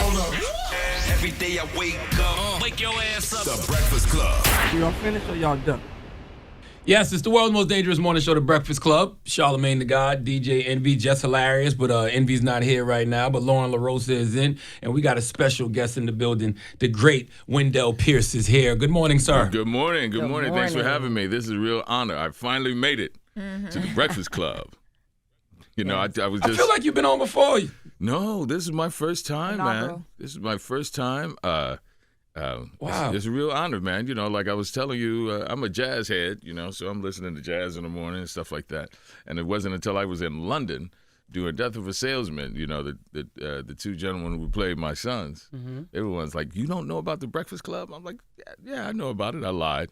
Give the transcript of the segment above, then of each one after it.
Hold up. Every day I wake up, wake your ass up. The Breakfast Club. Y'all finished or y'all done? Yes, it's the world's most dangerous morning show, The Breakfast Club. Charlamagne the God, DJ Envy, Jess Hilarious, but Envy's not here right now, but Loren LoRosa is in, and we got a special guest in the building. The great Wendell Pierce is here. Good morning, sir. Good morning. Good morning. Thanks for having me. This is a real honor. I finally made it to the Breakfast Club. You know, I was just... I feel like you've been on before. No, this is my first time, man. This is my first time. Wow. It's a real honor, man. You know, like I was telling you, I'm a jazz head, you know, so I'm listening to jazz in the morning and stuff like that. And it wasn't until I was in London doing Death of a Salesman, you know, the two gentlemen who played my sons, everyone's like, you don't know about the Breakfast Club? I'm like, yeah, I know about it. I lied.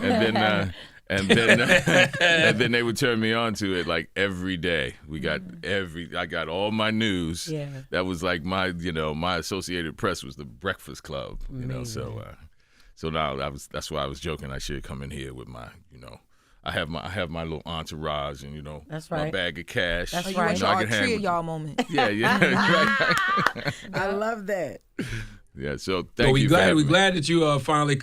And then... And then they would turn me on to it like every day. I got all my news. Yeah. That was like my Associated Press was the Breakfast Club. You know, so now that's why I was joking. I should come in here with my, I have my little entourage and that's right. my bag of cash. That's right. You want your tree of y'all moment. Yeah. Right. I love that. Yeah, so thank you. We're glad that you finally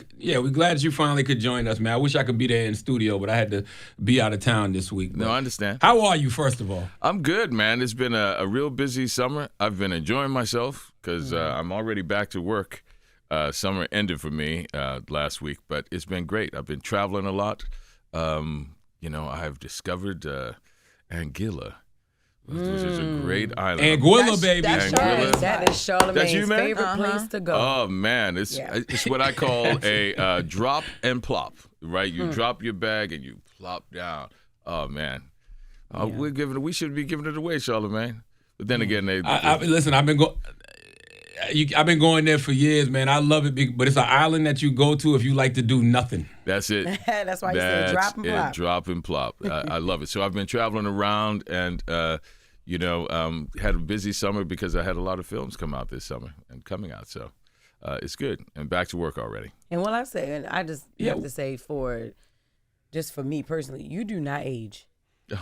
could join us, man. I wish I could be there in the studio, but I had to be out of town this week. No, I understand. How are you, first of all? I'm good, man. It's been a real busy summer. I've been enjoying myself because I'm already back to work. Summer ended for me last week, but it's been great. I've been traveling a lot. I've discovered Anguilla, which is a great island. Anguilla, baby. That is Charlamagne's favorite place to go. Oh, man. It's what I call a drop and plop, right? You drop your bag and you plop down. Oh, man. We should be giving it away, Charlamagne. But then again, listen, I've been going there for years, man. I love it, but it's an island that you go to if you like to do nothing. That's it. That's why you say drop and plop. Drop and plop. I love it. So I've been traveling around and, had a busy summer because I had a lot of films come out this summer and coming out. So it's good. And back to work already. And what I say, and I just have to say for me personally, you do not age.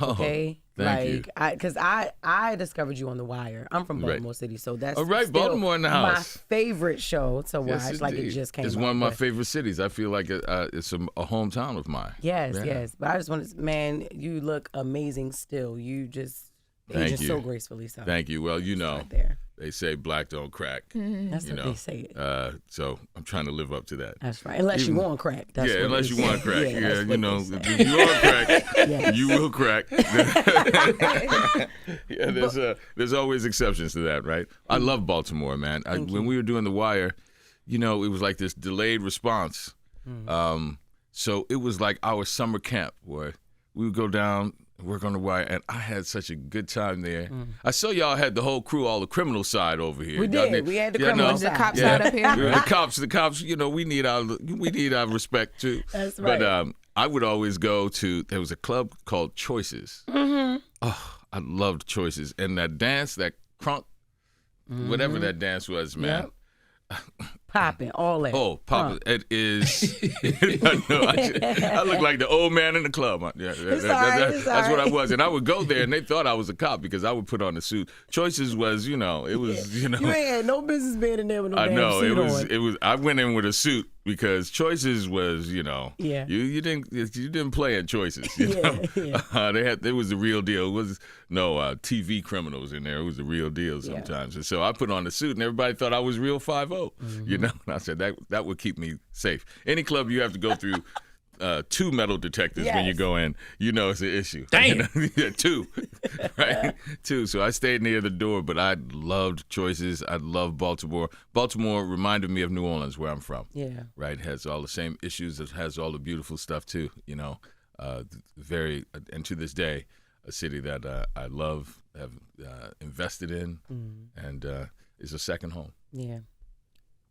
Okay? Thank you. Because I discovered you on The Wire. I'm from Baltimore City, so that's right, Baltimore in the house. My favorite show to watch. Yes, like it just came out. It's one of my favorite cities. I feel like it's a hometown of mine. Yes. But I just want to, man, you look amazing still. You just... Thank you. So gracefully so. Thank you. Well, they say black don't crack. That's what they say. So I'm trying to live up to that. That's right. Unless you want crack. That's unless you want crack. Yeah, if you want crack, you will crack. There's always exceptions to that, right? I love Baltimore, man. When we were doing The Wire, it was like this delayed response. So it was like our summer camp where we would go down, work on The Wire, and I had such a good time there. I saw y'all had the whole crew, all the criminal side over here. We did. We had the criminal side. The cop side up here. The cops. We need our respect too. That's right. But I would always go to. There was a club called Choices. Oh, I loved Choices, and that dance, that crunk, whatever that dance was, man. Yep. Popping, all that. Oh, popping. It is. I look like the old man in the club. That's what I was. And I would go there, and they thought I was a cop because I would put on a suit. Choices was, it was, You ain't had no business being in there with no damn suit on. It was. I went in with a suit because Choices was, you didn't play at Choices. It was the real deal. It was no TV criminals in there. It was the real deal sometimes. And so I put on a suit, and everybody thought I was real 5-0. And I said that would keep me safe. Any club you have to go through 2 metal detectors when you go in, it's an issue. Damn. 2, right? 2. So I stayed near the door, but I loved Choices. I loved Baltimore. Baltimore reminded me of New Orleans, where I'm from. Yeah. Right. It has all the same issues. It has all the beautiful stuff too. Very, and to this day, a city that I love, have invested in, and is a second home. Yeah.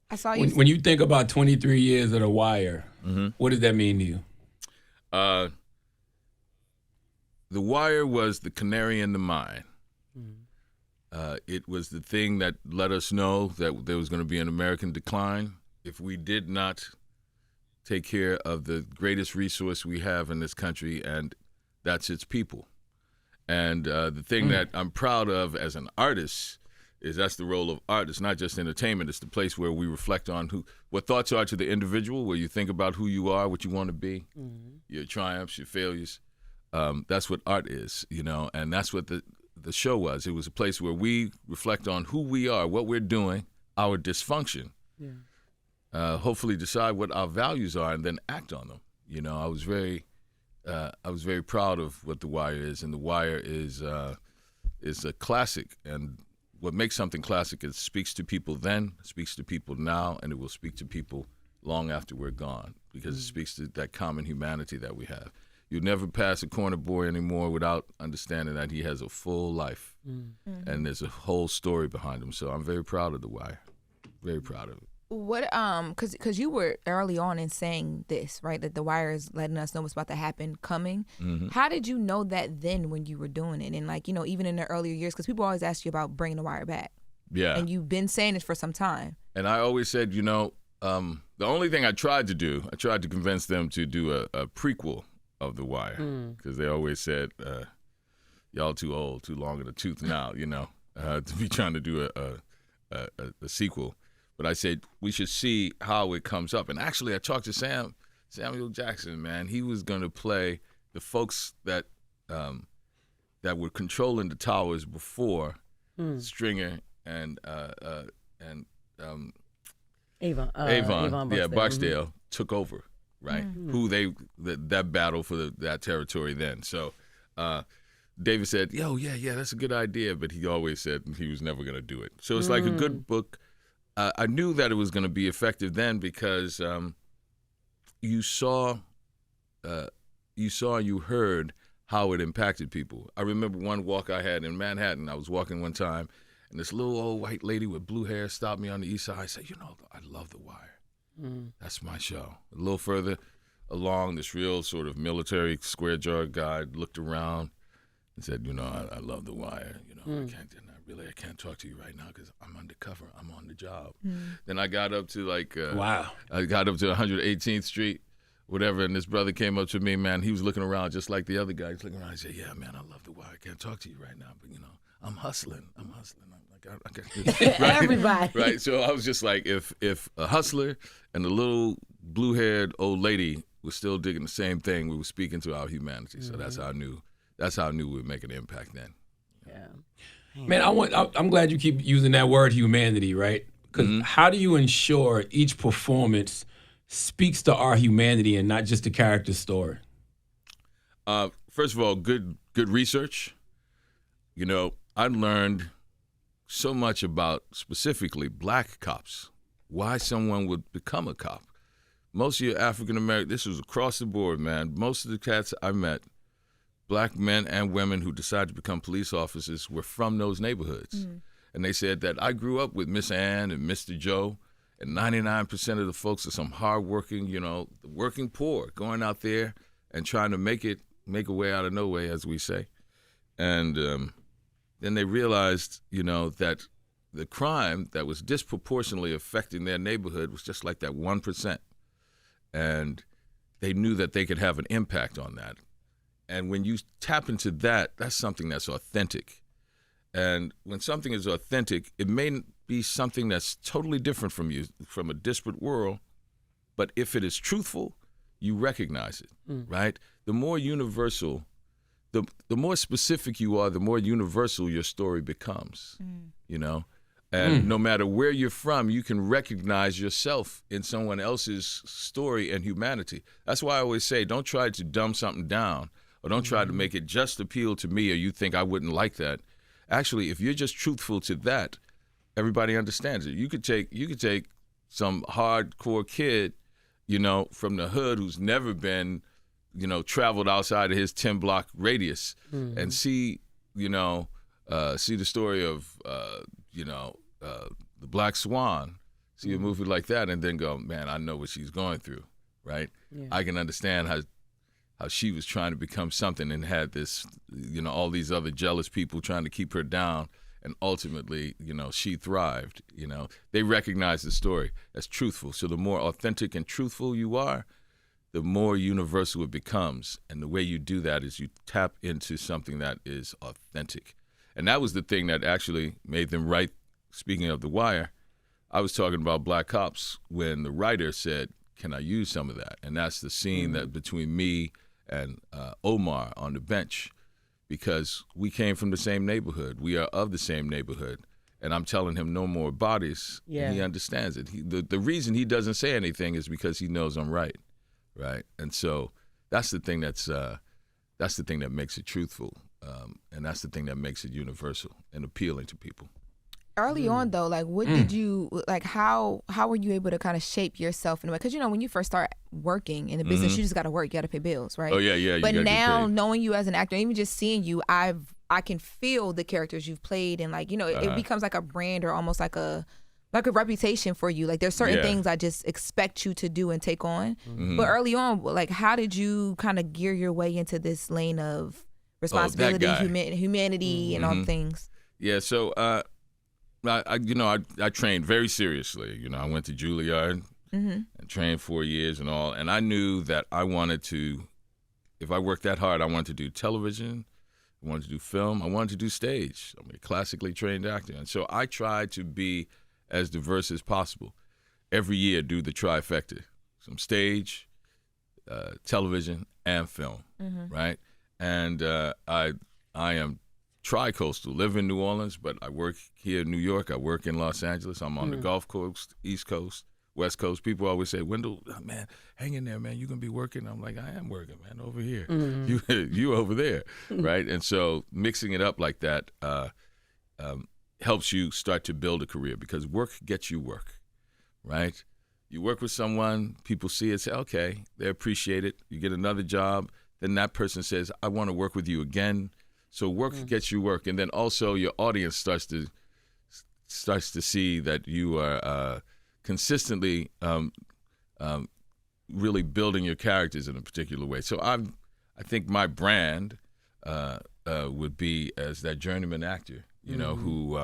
I saw you. When you think about 23 years of The Wire, what does that mean to you? The Wire was the canary in the mine. It was the thing that let us know that there was going to be an American decline if we did not take care of the greatest resource we have in this country, and that's its people. And the thing that I'm proud of as an artist is that's the role of art. It's not just entertainment. It's the place where we reflect on what thoughts are to the individual, where you think about who you are, what you want to be, your triumphs, your failures. That's what art is, and that's what the show was. It was a place where we reflect on who we are, what we're doing, our dysfunction, hopefully decide what our values are, and then act on them. I was very proud of what The Wire is, and The Wire is a classic. And what makes something classic is it speaks to people then, speaks to people now, and it will speak to people long after we're gone, because it speaks to that common humanity that we have. You'd never pass a corner boy anymore without understanding that he has a full life, and there's a whole story behind him. So I'm very proud of The Wire, very proud of it. What because you were early on in saying this, right, that The Wire is letting us know what's about to happen coming. How did you know that then when you were doing it, and even in the earlier years, because people always ask you about bringing The Wire back, and you've been saying it for some time, and I always said, the only thing I tried to convince them to do a prequel of The Wire, because they always said, y'all too old, too long in the tooth now, to be trying to do a sequel. But I said we should see how it comes up. And actually, I talked to Samuel Jackson, man. He was going to play the folks that were controlling the towers before Stringer and Avon Barksdale took over, right? Who that battle for that territory then. So David said, yeah, that's a good idea. But he always said he was never going to do it. So it's like a good book. I knew that it was going to be effective then because you saw, you heard how it impacted people. I remember one walk I had in Manhattan. I was walking one time, and this little old white lady with blue hair stopped me on the east side. I said, I love The Wire. That's my show. A little further along, this real sort of military square-jawed guy looked around and said, I love The Wire. I can't talk to you right now because I'm undercover. I'm on the job. Then I got up to I got up to 118th Street, whatever, and this brother came up to me, man. He was looking around just like the other guy. He's looking around. I said, yeah, man, I love The Wire. I can't talk to you right now, but, I'm hustling. I got right? Everybody. Right? So I was just like, if a hustler and a little blue-haired old lady was still digging the same thing, we were speaking to our humanity. So that's how I knew we would make an impact then. Yeah. Man, I'm glad you keep using that word humanity, right? Because how do you ensure each performance speaks to our humanity and not just the character's story? First of all, good research. I learned so much about specifically black cops, why someone would become a cop. Most of your African American, this was across the board, man. Most of the cats I met, black men and women who decided to become police officers, were from those neighborhoods. And they said that I grew up with Miss Ann and Mr. Joe, and 99% of the folks are some hardworking, the working poor, going out there and trying to make a way out of no way, as we say. And then they realized, that the crime that was disproportionately affecting their neighborhood was just like that 1%. And they knew that they could have an impact on that. And when you tap into that, that's something that's authentic. And when something is authentic, it may be something that's totally different from you, from a disparate world, but if it is truthful, you recognize it, right? The more universal, the more specific you are, the more universal your story becomes, And no matter where you're from, you can recognize yourself in someone else's story and humanity. That's why I always say, don't try to dumb something down, or don't try to make it just appeal to me, or you think I wouldn't like that. Actually, if you're just truthful to that, everybody understands it. You could take some hardcore kid, from the hood who's never been, traveled outside of his 10-block radius, and see the story of, the Black Swan, see a movie like that, and then go, man, I know what she's going through, right? Yeah. I can understand how she was trying to become something and had this, all these other jealous people trying to keep her down, and ultimately, she thrived. They recognize the story as truthful. So the more authentic and truthful you are, the more universal it becomes. And the way you do that is you tap into something that is authentic. And that was the thing that actually made them write speaking of The Wire, I was talking about Black Cops when the writer said, can I use some of that? And that's the scene that between me and Omar on the bench, because we came from the same neighborhood. We are of the same neighborhood. And I'm telling him no more bodies. Yeah. And he understands it. The reason he doesn't say anything is because he knows I'm right. And so that's the thing that makes it truthful. And that's the thing that makes it universal and appealing to people. Early on, though, like, what did you, like, how were you able to kind of shape yourself in a way? Because, you know, when you first start working in the business, you just got to work. You got to pay bills, right? Oh, yeah. But now, knowing you as an actor, even just seeing you, I can feel the characters you've played. And, like, you know, it becomes like a brand or almost like a reputation for you. Like, there's certain things I just expect you to do and take on. But early on, like, how did you kind of gear your way into this lane of responsibility, humanity, and all the things? Yeah, so... I trained very seriously. You know, I went to Juilliard and trained 4 years and all. And I knew that I wanted to, if I worked that hard, I wanted to do television, I wanted to do film, I wanted to do stage. I'm a classically trained actor. And so I tried to be as diverse as possible. Every year, do the trifecta. Some stage, television, and film, right? And I am tri-coastal, live in New Orleans, but I work here in New York. I work in Los Angeles. I'm on the Gulf Coast, East Coast, West Coast. People always say, Wendell, man, hang in there, man. You going to be working? I'm like, I am working, man, over here. You over there, right? And so mixing it up like that helps you start to build a career, because work gets you work, right? You work with someone, people see it, say, okay, they appreciate it. You get another job, then that person says, I want to work with you again. So work gets you work, and then also your audience starts to see that you are consistently really building your characters in a particular way. So I think my brand would be as that journeyman actor, you know, who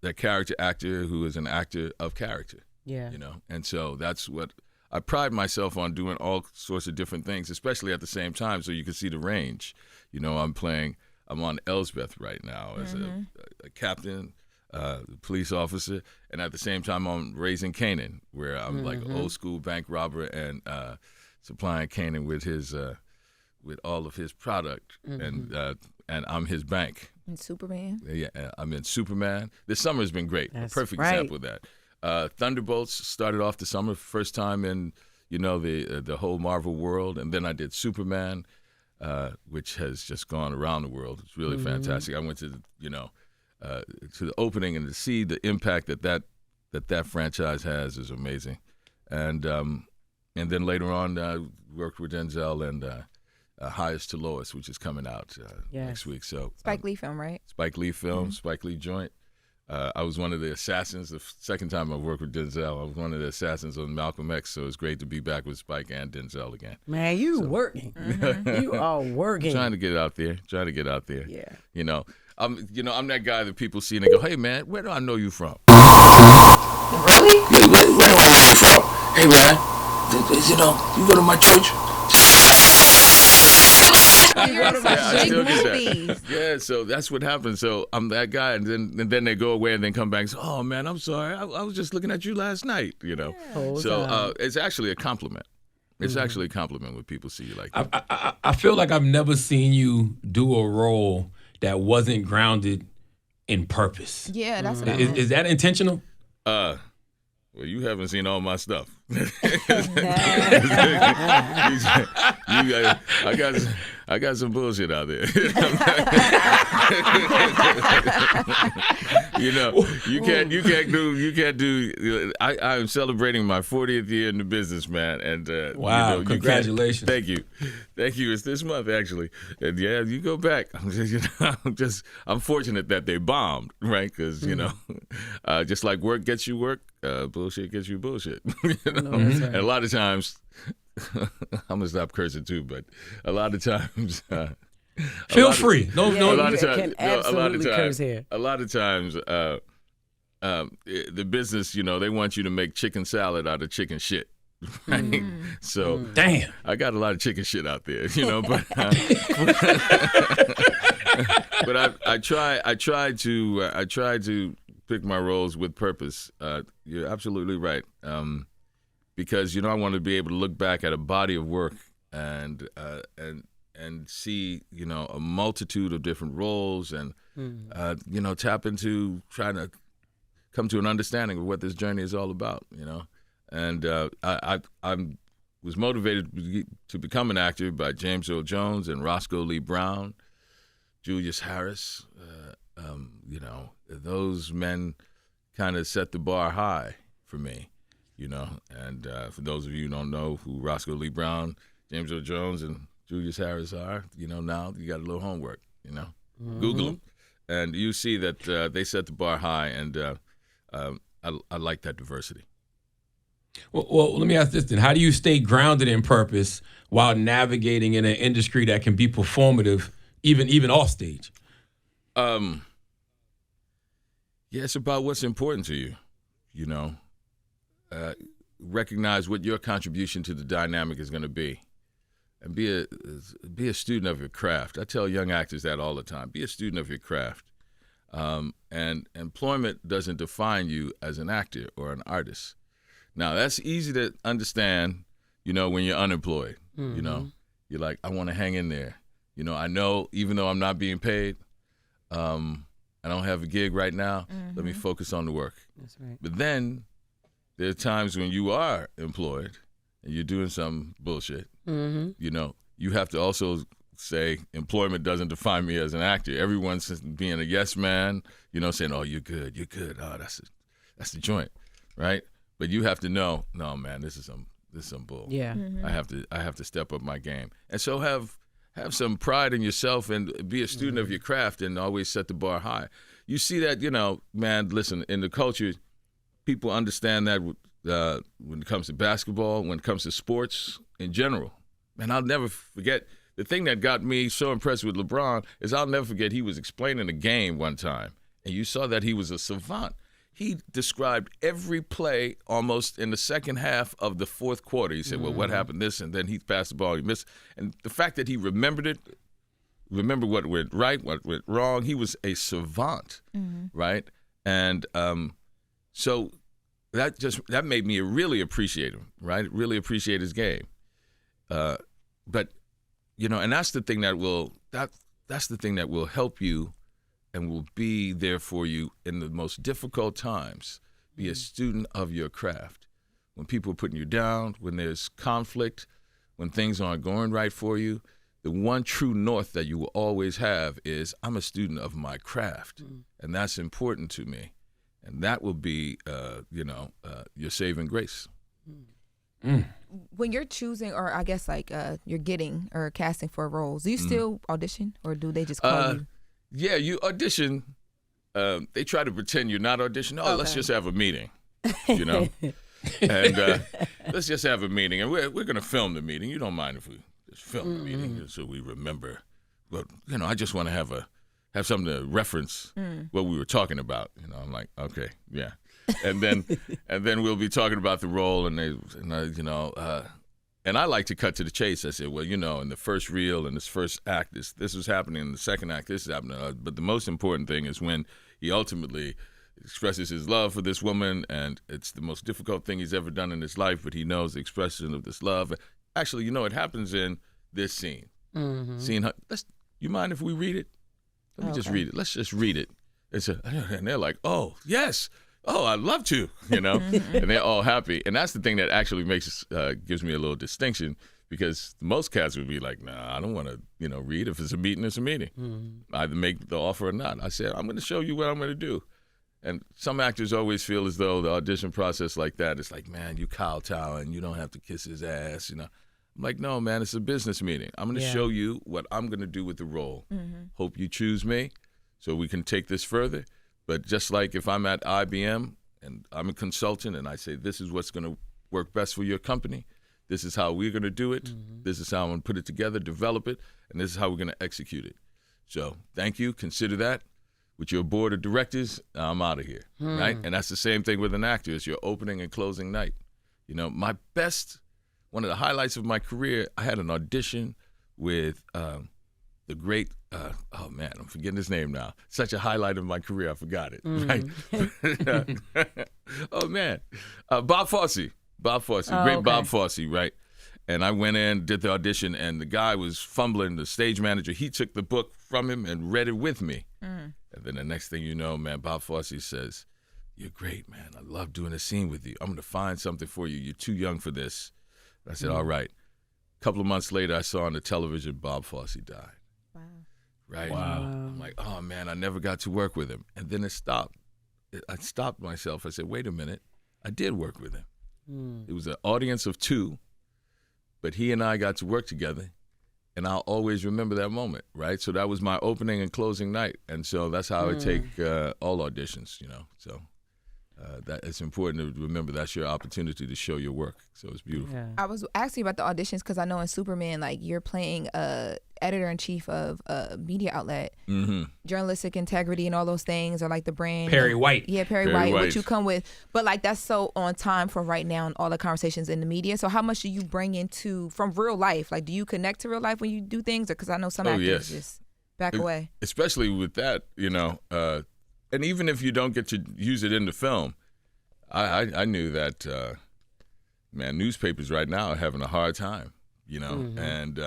that character actor who is an actor of character. Yeah. You know, and so that's what I pride myself on, doing all sorts of different things, especially at the same time, so you can see the range. You know, I'm on Elsbeth right now as a captain, police officer, and at the same time I'm Raising Canaan, where I'm like an old school bank robber and supplying Canaan with his with all of his product, and I'm his bank. And Superman. Yeah, I'm in Superman. This summer has been great. That's a perfect right. example of that. Thunderbolts started off the summer, first time in, you know, the whole Marvel world, and then I did Superman, which has just gone around the world. It's really fantastic. I went to to the opening, and to see the impact that franchise has is amazing. And then later on, worked with Denzel and Highest to Lowest, which is coming out next week. So Spike Lee film, right? Spike Lee film, Spike Lee joint. I was one of the assassins. The second time I worked with Denzel, I was one of the assassins on Malcolm X. So it's great to be back with Spike and Denzel again. Man, working. You are working. Trying to get out there. Yeah. You know, I'm that guy that people see and they go, "Hey man, where do I know you from?" Really? Yeah, where do I know you from? Hey man, you know, you go to my church. You're in some big movies. Yeah, so that's what happens. So I'm that guy, and then they go away and then come back and say, "Oh man, I'm sorry. I was just looking at you last night." You know, so it's actually a compliment. It's actually a compliment when people see you like that. I feel like I've never seen you do a role that wasn't grounded in purpose. Yeah, that's what I meant. Is that intentional? Well, you haven't seen all my stuff. I got some bullshit out there. You know, you can't do. I am celebrating my 40th year in the business, man. And wow, you know, congratulations! Thank you. It's this month actually. And yeah, you go back. I'm fortunate that they bombed, right? Because you know, just like work gets you work, bullshit gets you bullshit. You know? And a lot of times, I'm gonna stop cursing too, but a lot of times, feel free. A lot of times, the business, you know, they want you to make chicken salad out of chicken shit. Right? So damn, I got a lot of chicken shit out there, you know, but But I try to pick my roles with purpose. You're absolutely right. Because I want to be able to look back at a body of work and see a multitude of different roles and tap into trying to come to an understanding of what this journey is all about. And I was motivated to become an actor by James Earl Jones and Roscoe Lee Brown, Julius Harris. Those men kind of set the bar high for me. And for those of you who don't know who Roscoe Lee Brown, James Earl Jones, and Julius Harris are, now you got a little homework, Google them. And you see that they set the bar high, and I like that diversity. Well, let me ask this then. How do you stay grounded in purpose while navigating in an industry that can be performative, even off stage? Yeah, it's about what's important to you, recognize what your contribution to the dynamic is going to be, and be a student of your craft. I tell young actors that all the time. Be a student of your craft. And employment doesn't define you as an actor or an artist. Now, that's easy to understand, when you're unemployed. Mm-hmm. You're like, I want to hang in there. I know even though I'm not being paid, I don't have a gig right now, let me focus on the work. That's right. But then there are times when you are employed and you're doing some bullshit. You have to also say employment doesn't define me as an actor. Everyone's being a yes man, saying, oh, you're good. Oh, that's the joint, right? But you have to know, no, man, this is some bull. Yeah. I have to step up my game. And so have some pride in yourself and be a student of your craft and always set the bar high. You see that, man, listen, in the culture, people understand that when it comes to basketball, when it comes to sports in general. And I'll never forget, the thing that got me so impressed with LeBron is I'll never forget he was explaining a game one time, and you saw that he was a savant. He described every play almost in the second half of the fourth quarter. He said, well, what happened this? And then he passed the ball, he missed. And the fact that he remembered what went right, what went wrong, he was a savant, right? And so that made me really appreciate him, right? Really appreciate his game. But, and that's the thing that will help you and will be there for you in the most difficult times. Be a student of your craft. When people are putting you down, when there's conflict, when things aren't going right for you, the one true north that you will always have is, I'm a student of my craft, and that's important to me. And that will be, your saving grace. When you're choosing, or I guess you're getting or casting for roles, do you still audition, or do they just call you? Yeah, you audition. They try to pretend you're not auditioning. Oh, let's just have a meeting, and let's just have a meeting, and we're going to film the meeting. You don't mind if we just film the meeting so we remember. But I just want to have something to reference what we were talking about. I'm like, okay, yeah, and then we'll be talking about the role, and I like to cut to the chase. I said, well, in the first reel and this first act, this was happening. In the second act, this is happening. But the most important thing is when he ultimately expresses his love for this woman, and it's the most difficult thing he's ever done in his life, but he knows the expression of this love. Actually, it happens in this scene. Seeing her, you mind if we read it? Let me just read it. Let's just read it. And they're like, oh, yes. Oh, I'd love to, and they're all happy. And that's the thing that actually gives me a little distinction, because most cats would be like, nah, I don't want to, read. If it's a meeting, it's a meeting. Either make the offer or not. I said, I'm going to show you what I'm going to do. And some actors always feel as though the audition process like that, it's like, man, you kowtowing, you don't have to kiss his ass, I'm like, no, man, it's a business meeting. I'm going to show you what I'm going to do with the role. Hope you choose me so we can take this further. But just like if I'm at IBM and I'm a consultant and I say, this is what's going to work best for your company, this is how we're going to do it, this is how I'm going to put it together, develop it, and this is how we're going to execute it. So thank you. Consider that. With your board of directors, I'm out of here, right? And that's the same thing with an actor. It's your opening and closing night. One of the highlights of my career, I had an audition with the great oh man, I'm forgetting his name now. Such a highlight of my career, I forgot it. Right? Oh man, Bob Fosse, great Bob Fosse, right? And I went in, did the audition, and the guy was fumbling. The stage manager, he took the book from him and read it with me. And then the next thing you know, man, Bob Fosse says, "You're great, man. I love doing a scene with you. I'm going to find something for you. You're too young for this." I said, all right. A couple of months later, I saw on the television Bob Fosse died. Wow. Right? Wow. I'm like, oh, man, I never got to work with him. And then it stopped. I stopped myself. I said, wait a minute. I did work with him. It was an audience of 2, but he and I got to work together, and I'll always remember that moment, right? So that was my opening and closing night. And so that's how I take all auditions, you know. So that it's important to remember that's your opportunity to show your work. So it's beautiful. Yeah. I was asking about the auditions because I know in Superman, like, you're playing editor-in-chief of a media outlet, journalistic integrity and all those things, or like the brand. Perry White. Yeah, Perry Perry White, White. what you come with. But like, that's so on time for right now and all the conversations in the media. So how much do you bring into from real life? Like, do you connect to real life when you do things? Or because I know some actors yes. just back away. Especially with that, you know, and even if you don't get to use it in the film, I knew that, man, newspapers right now are having a hard time, you know, and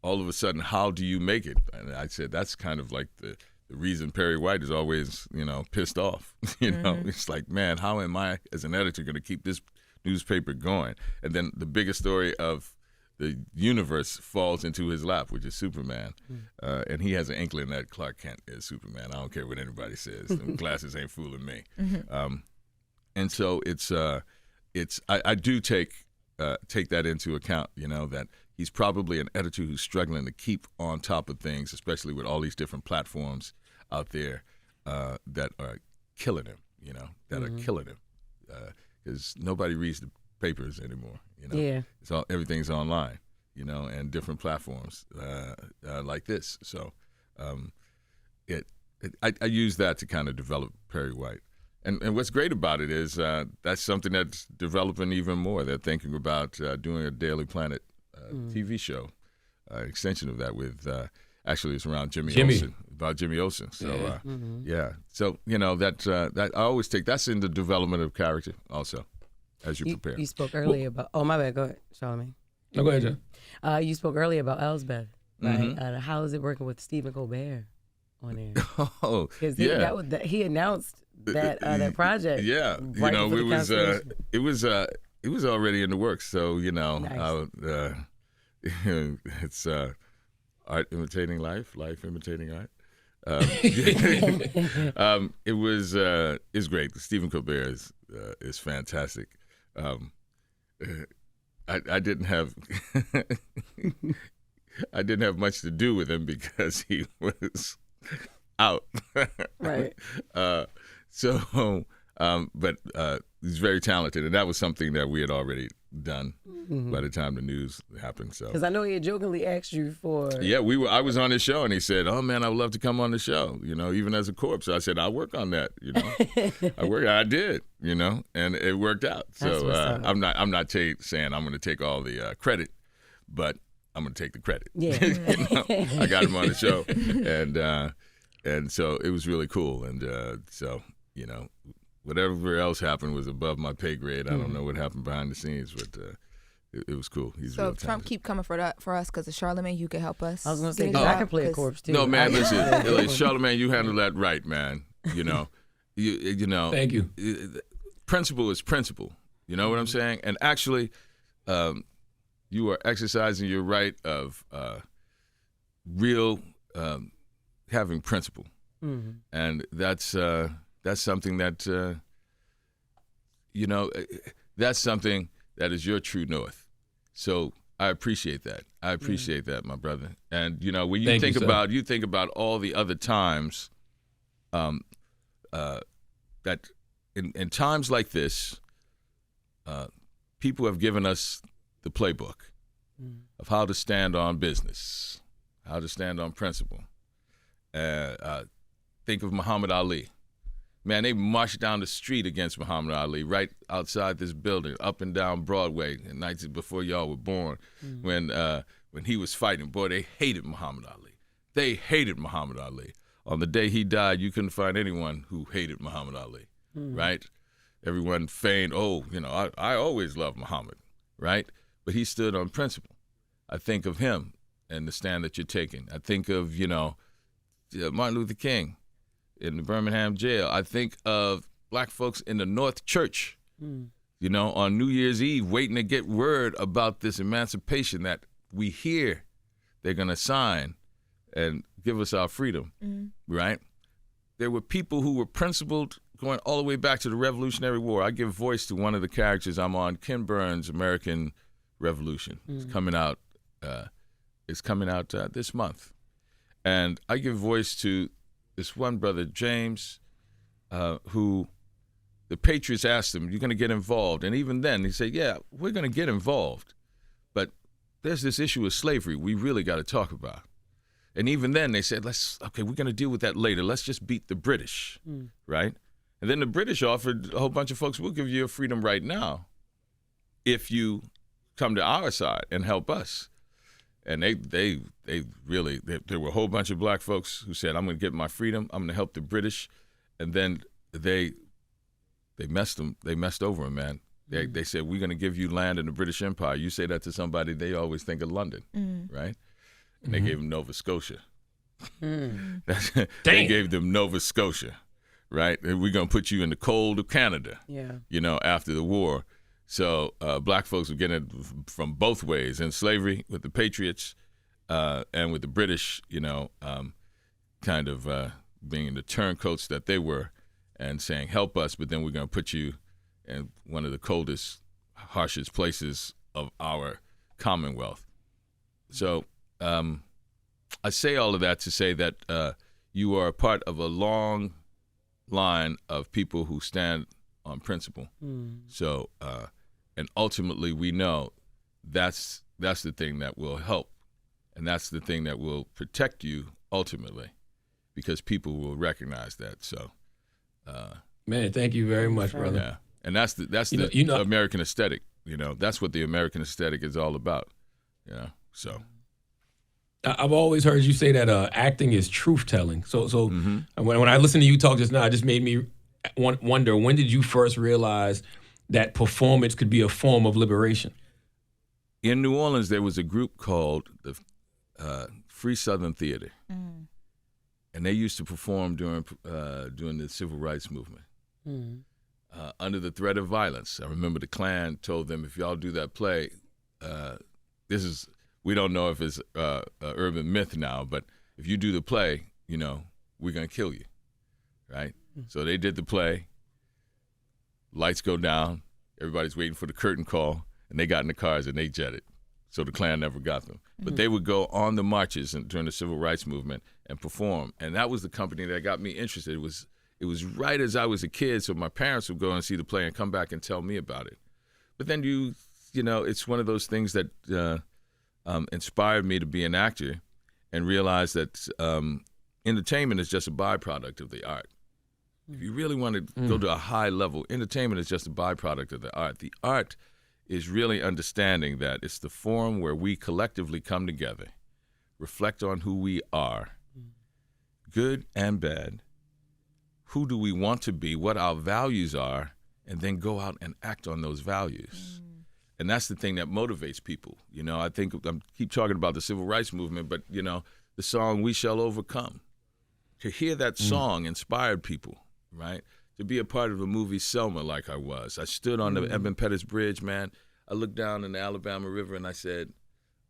all of a sudden, how do you make it? And I said, that's kind of like the reason Perry White is always, you know, pissed off. You know, it's like, man, how am I as an editor going to keep this newspaper going? And then the biggest story of the universe falls into his lap, which is Superman. And he has an inkling that Clark Kent is Superman. I don't care what anybody says. Them glasses ain't fooling me. And so I do take that into account, you know, that he's probably an editor who's struggling to keep on top of things, especially with all these different platforms out there that are killing him, you know, that are killing him. Because nobody reads the papers anymore, you know. Yeah. Everything's online, you know, and different platforms like this. So I use that to kind of develop Perry White. And what's great about it is that's something that's developing even more. They're thinking about doing a Daily Planet TV show, extension of that with, actually it's around Jimmy Olsen, about Jimmy Olsen. So, yeah. So, you know, that I always take, that's in the development of character also, as you prepare. You spoke earlier about, oh, my bad, go ahead, Charlamagne. No, go ahead, John. You spoke earlier about Elsbeth, right? How is it working with Stephen Colbert on there? Oh, Because yeah. he announced that that project. Yeah, right you know, before it was already in the works. So, you know, Nice. it's art imitating life, life imitating art. It's great. Stephen Colbert is fantastic. I didn't have I didn't have much to do with him because he was out. Right. But he's very talented, and that was something that we had already done by the time the news happened. So, Because I know he had jokingly asked you for. yeah, I was on his show, and he said, "Oh man, I would love to come on the show." You know, even as a corpse, I said, "I'll work on that." You know, I did. You know, and it worked out. That's So what's up. I'm not saying I'm going to take all the credit, but I'm going to take the credit. Yeah. You know, I got him on the show, and so it was really cool, and so. You know, whatever else happened was above my pay grade. I don't know what happened behind the scenes, but it was cool. He's So real if Trump talented. keep coming for us because of Charlamagne, you could help us. I was going to say, get 'cause a I job, can play a 'cause- corpse too. No, man, I- listen, like, Charlamagne, you handle that right, man. You know, you know. Thank you. Principle is principle. You know what I'm saying? And actually, you are exercising your right of real having principle, and that's something that, you know, that's something that is your true north. So I appreciate that. I appreciate that, my brother. And, you know, when you Thank you, think about all the other times that in times like this, people have given us the playbook of how to stand on business, how to stand on principle. Think of Muhammad Ali. Man, they marched down the street against Muhammad Ali right outside this building, up and down Broadway, in nights before y'all were born, when he was fighting. Boy, they hated Muhammad Ali. They hated Muhammad Ali. On the day he died, you couldn't find anyone who hated Muhammad Ali, right? Everyone feigned, I always loved Muhammad, right? But he stood on principle. I think of him and the stand that you're taking. I think of, Martin Luther King in the Birmingham jail. I think of black folks in the North Church, on New Year's Eve, waiting to get word about this emancipation that we hear they're going to sign and give us our freedom, right? There were people who were principled going all the way back to the Revolutionary War. I give voice to one of the characters I'm on, Ken Burns' American Revolution. It's coming out. This month, and I give voice to this one brother, James, who the Patriots asked him, "You're going to get involved?" And even then, he said, "Yeah, we're going to get involved, but there's this issue of slavery we really got to talk about." And even then, they said, we're going to deal with that later. Let's just beat the British, right? And then the British offered a whole bunch of folks, we'll give you a freedom right now if you come to our side and help us. And they really, there were a whole bunch of black folks who said, I'm going to get my freedom. I'm going to help the British. And then they messed over them, man. They said, we're going to give you land in the British Empire. You say that to somebody, they always think of London, right? And they gave them Nova Scotia. They gave them Nova Scotia, right? And we're going to put you in the cold of Canada, after the war. So black folks were getting it from both ways, in slavery with the Patriots and with the British, kind of being the turncoats that they were and saying, help us, but then we're going to put you in one of the coldest, harshest places of our Commonwealth. So I say all of that to say that you are a part of a long line of people who stand on principle. So, and ultimately we know that's the thing that will help, and that's the thing that will protect you ultimately, because people will recognize that. So, man, thank you very much, brother. Yeah, and that's the American aesthetic. That's what the American aesthetic is all about. So. I've always heard you say that acting is truth telling. So when I listened to you talk just now, it just made me wonder, when did you first realize that performance could be a form of liberation? In New Orleans, there was a group called the Free Southern Theater, and they used to perform during the Civil Rights Movement under the threat of violence. I remember the Klan told them, if y'all do that play, we don't know if it's an urban myth now, but if you do the play, we're going to kill you, right? So they did the play. Lights go down. Everybody's waiting for the curtain call, and they got in the cars and they jetted. So the Klan never got them. But they would go on the marches during the Civil Rights Movement and perform. And that was the company that got me interested. It was right as I was a kid, so my parents would go and see the play and come back and tell me about it. But then it's one of those things that inspired me to be an actor and realize that entertainment is just a byproduct of the art. If you really want to go to a high level, entertainment is just a byproduct of the art. The art is really understanding that it's the forum where we collectively come together, reflect on who we are, good and bad, who do we want to be, what our values are, and then go out and act on those values. And that's the thing that motivates people. I think I keep talking about the Civil Rights Movement, but, the song We Shall Overcome. To hear that song inspired people, right? To be a part of a movie, Selma, like I was. I stood on the Eben Pettis Bridge, man. I looked down in the Alabama River and I said,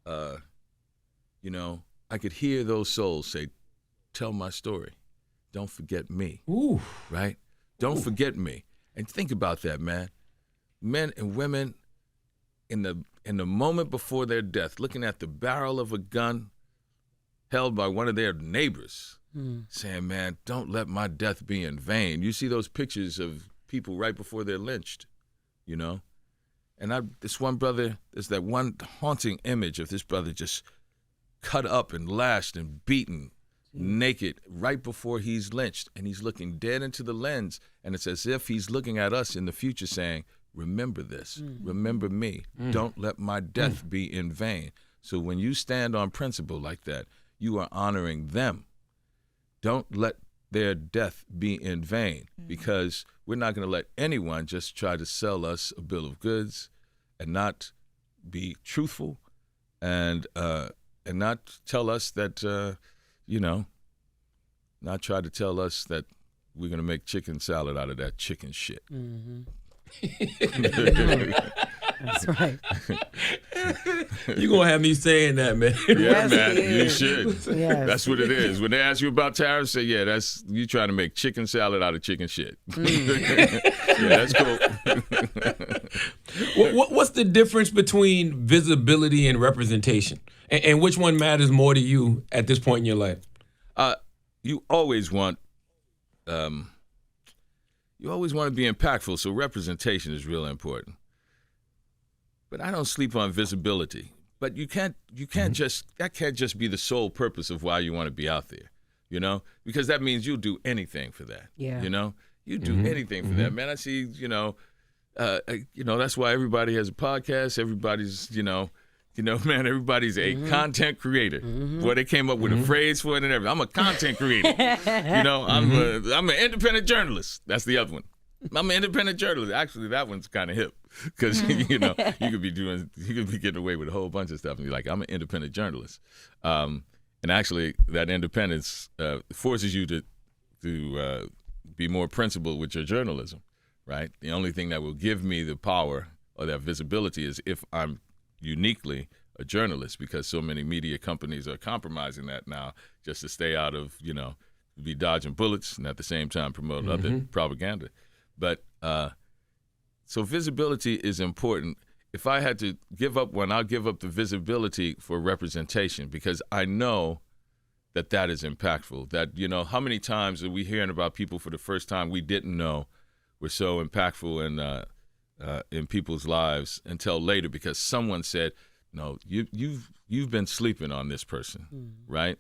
I could hear those souls say, tell my story. Don't forget me. Ooh. Right? Don't forget me. And think about that, man. Men and women in the moment before their death, looking at the barrel of a gun held by one of their neighbors, saying, man, don't let my death be in vain. You see those pictures of people right before they're lynched, And this one brother, there's that one haunting image of this brother just cut up and lashed and beaten naked right before he's lynched. And he's looking dead into the lens. And it's as if he's looking at us in the future saying, remember this, remember me. Don't let my death be in vain. So when you stand on principle like that, you are honoring them. Don't let their death be in vain, because we're not going to let anyone just try to sell us a bill of goods and not be truthful and not tell us that, not try to tell us that we're going to make chicken salad out of that chicken shit. That's right. You gonna have me saying that, man? Yeah, Yes, man, it you is. should. Yes. That's what it is. When they ask you about tariffs, say, yeah, that's you trying to make chicken salad out of chicken shit. Yeah, that's cool. What's the difference between visibility and representation, and which one matters more to you at this point in your life? You always want to be impactful, so representation is real important. But I don't sleep on visibility. But you can't just that can't just be the sole purpose of why you want to be out there, because that means you'll do anything for that. Yeah. You do anything for that, man. I see, that's why everybody has a podcast. Everybody's, man, everybody's a content creator. Boy, they came up with a phrase for it and everything. I'm a content creator. I'm an independent journalist. That's the other one. I'm an independent journalist. Actually, that one's kind of hip because, you could be getting away with a whole bunch of stuff and be like, I'm an independent journalist. And actually, that independence forces you to be more principled with your journalism, right? The only thing that will give me the power or that visibility is if I'm uniquely a journalist, because so many media companies are compromising that now just to stay out of, be dodging bullets and at the same time promote other propaganda. But so visibility is important. If I had to give up one, I'll give up the visibility for representation, because I know that is impactful. That, how many times are we hearing about people for the first time we didn't know were so impactful in people's lives until later because someone said, no, you've been sleeping on this person, right?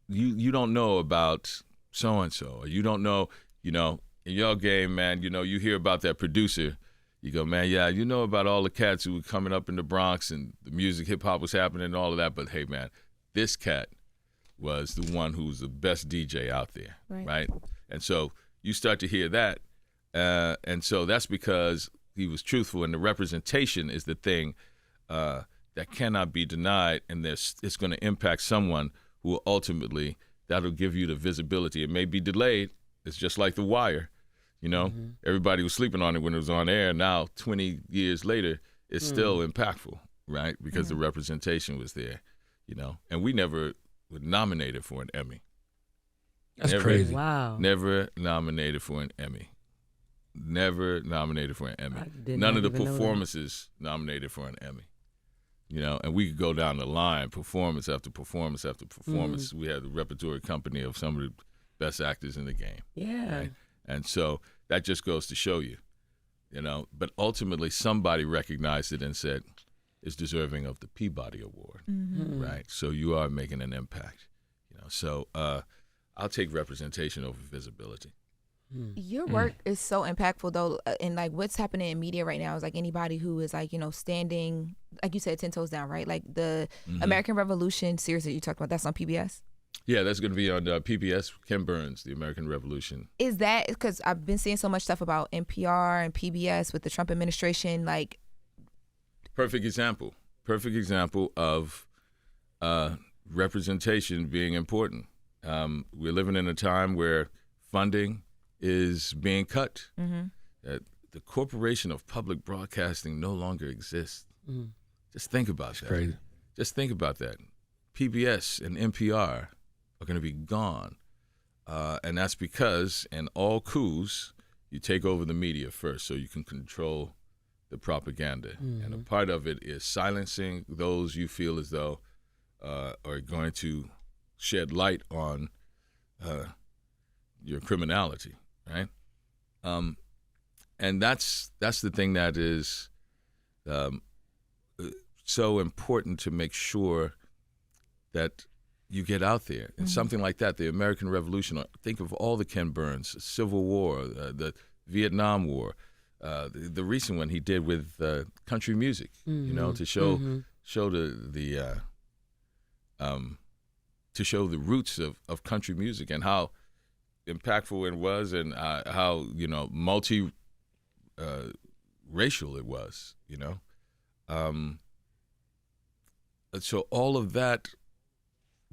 You don't know about so-and-so, or you don't know, in your game, man, you hear about that producer. You go, man, yeah, you know about all the cats who were coming up in the Bronx and the music, hip-hop was happening and all of that. But, hey, man, this cat was the one who was the best DJ out there, right? And so you start to hear that. And so that's because he was truthful. And the representation is the thing that cannot be denied. And it's going to impact someone who will ultimately, that'll give you the visibility. It may be delayed. It's just like The Wire. Everybody was sleeping on it when it was on air. Now, 20 years later, it's still impactful, right? Because the representation was there, And we never were nominated for an Emmy. That's crazy. Wow. Never nominated for an Emmy. Never nominated for an Emmy. None of the performances nominated for an Emmy. And we could go down the line, performance after performance after performance. We had the repertory company of some of the best actors in the game. Yeah. Right? And so that just goes to show you, but ultimately somebody recognized it and said, it's deserving of the Peabody Award, right? So you are making an impact, So I'll take representation over visibility. Your work is so impactful, though, and like what's happening in media right now is like anybody who is like standing, like you said, 10 toes down, right? Like the American Revolution series that you talked about, that's on PBS. Yeah, that's going to be on PBS. Ken Burns, The American Revolution. Is that because I've been seeing so much stuff about NPR and PBS with the Trump administration, like. Perfect example of representation being important. We're living in a time where funding is being cut. The corporation of public broadcasting no longer exists. Just think about that. Crazy. Just think about that. PBS and NPR are going to be gone. And that's because in all coups, you take over the media first so you can control the propaganda. And a part of it is silencing those you feel as though are going to shed light on your criminality, right? And that's the thing that is so important to make sure that you get out there. And something like that, the American Revolution, think of all the Ken Burns, Civil War, the Vietnam War, the recent one he did with country music, to show the to show the roots of country music and how impactful it was, and how multi racial it was. So all of that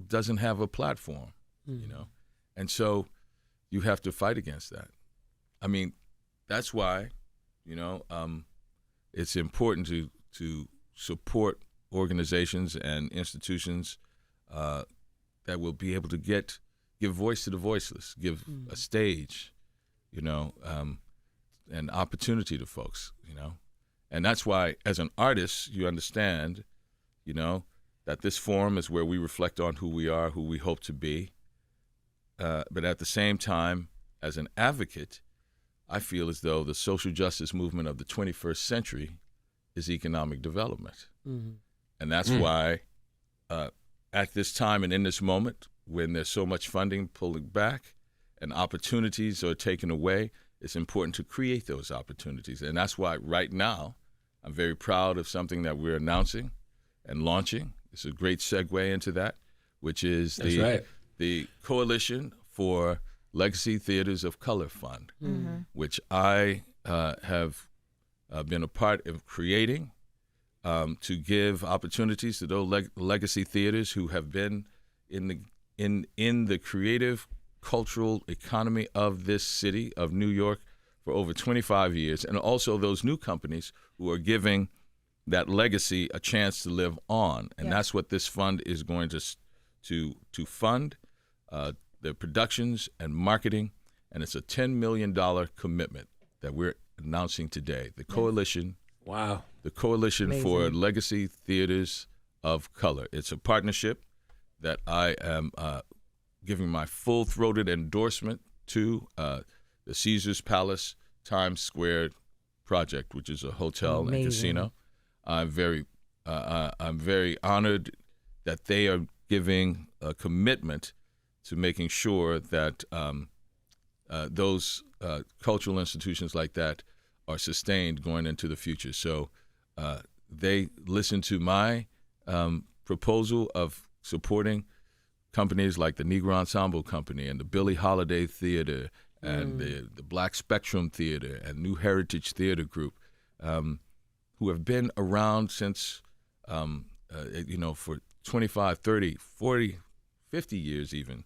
doesn't have a platform, and so you have to fight against that. I mean, that's why, it's important to support organizations and institutions that will be able to give voice to the voiceless, give a stage, and opportunity to folks, And that's why, as an artist, you understand, that this forum is where we reflect on who we are, who we hope to be. But at the same time, as an advocate, I feel as though the social justice movement of the 21st century is economic development. Mm-hmm. And that's why at this time and in this moment, when there's so much funding pulling back and opportunities are taken away, it's important to create those opportunities. And that's why right now, I'm very proud of something that we're announcing and launching. It's a great segue into that, which is the Coalition for Legacy Theaters of Color Fund, which I have been a part of creating to give opportunities to those legacy theaters who have been in the creative cultural economy of this city of New York for over 25 years, and also those new companies who are giving that legacy a chance to live on. And that's what this fund is going to fund, the productions and marketing, and it's a $10 million commitment that we're announcing today. The Coalition, the Coalition for Legacy Theaters of Color. It's a partnership that I am giving my full-throated endorsement to, the Caesars Palace Times Square project, which is a hotel and casino. I'm very honored that they are giving a commitment to making sure that those cultural institutions like that are sustained going into the future. So they listened to my proposal of supporting companies like the Negro Ensemble Company and the Billie Holiday Theater and the Black Spectrum Theater and New Heritage Theater Group, who have been around since, for 25, 30, 40, 50 years even,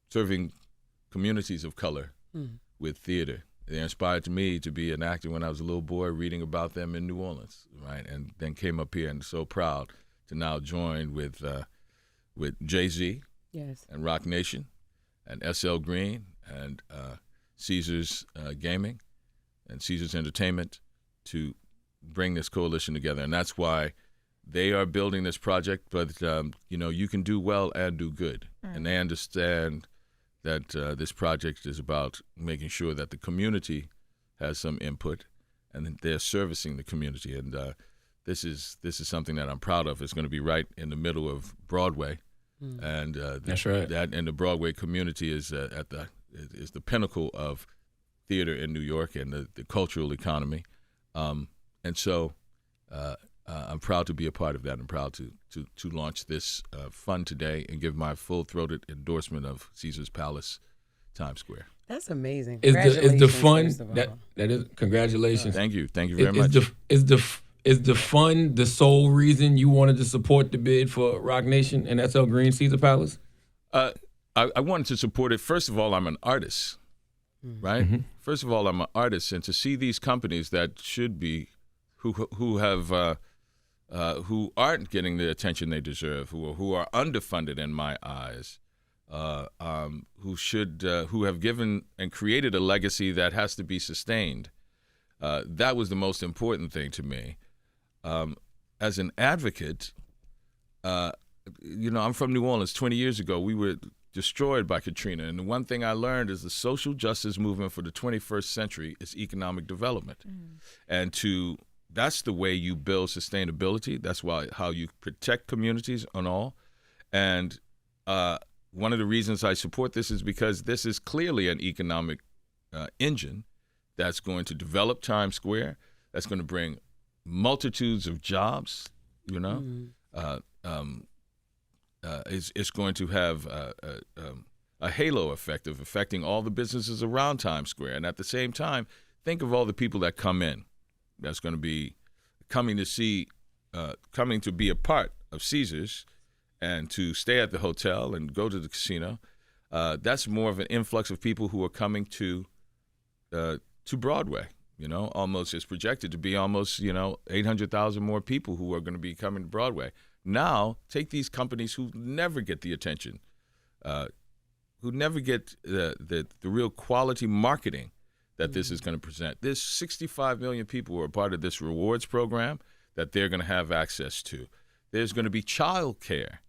serving communities of color with theater. They inspired me to be an actor when I was a little boy, reading about them in New Orleans, right? And then came up here and so proud to now join with Jay-Z and Rock Nation and SL Green and Caesars Gaming and Caesars Entertainment to bring this coalition together. And that's why they are building this project. But, you can do well and do good. And they understand that this project is about making sure that the community has some input and that they're servicing the community. And this is something that I'm proud of. It's going to be right in the middle of Broadway. And that's right. That and the Broadway community is is the pinnacle of theater in New York and the cultural economy. And so I'm proud to be a part of that. I'm proud to launch this fund today and give my full-throated endorsement of Caesars Palace Times Square. That's amazing. Is the fund that is congratulations? Thank you very much. Is the fund the sole reason you wanted to support the bid for Rock Nation and SL Green Caesar Palace? I wanted to support it. First of all, I'm an artist, right? Mm-hmm. First of all, I'm an artist, and to see these companies that should be, who aren't getting the attention they deserve, who are underfunded in my eyes, who have given and created a legacy that has to be sustained. That was the most important thing to me. As an advocate, I'm from New Orleans. 20 years ago, we were destroyed by Katrina. And the one thing I learned is the social justice movement for the 21st century is economic development. And that's the way you build sustainability. That's how you protect communities and all. And one of the reasons I support this is because this is clearly an economic engine that's going to develop Times Square, that's going to bring multitudes of jobs, is going to have a halo effect of affecting all the businesses around Times Square. And at the same time, think of all the people that come in. That's going to be coming to be a part of Caesars and to stay at the hotel and go to the casino. That's more of an influx of people who are coming to Broadway. Almost it's projected to be almost 800,000 more people who are going to be coming to Broadway. Now take these companies who never get the attention, who never get the real quality marketing that this is going to present. There's 65 million people who are part of this rewards program that they're going to have access to. There's going to be child care.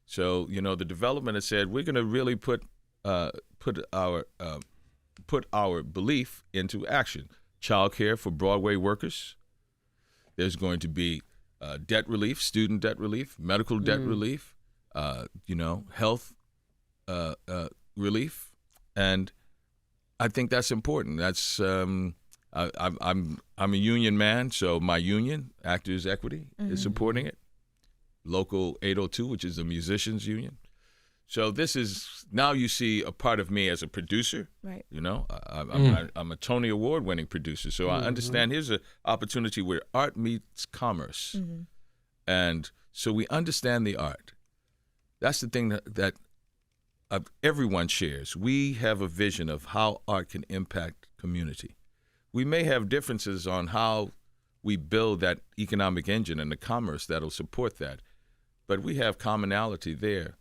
So, the development has said we're going to really put our belief into action. Child care for Broadway workers. There's going to be debt relief, student debt relief, medical debt relief, health relief, and I think that's important. That's I'm a union man, so my union, Actors Equity, is supporting it. Local 802, which is the musicians union. So this is now you see a part of me as a producer. Right. I'm a Tony Award winning producer, so I understand here's an opportunity where art meets commerce, and so we understand the art. That's the thing that everyone shares. We have a vision of how art can impact community. We may have differences on how we build that economic engine and the commerce that'll support that, but we have commonality there.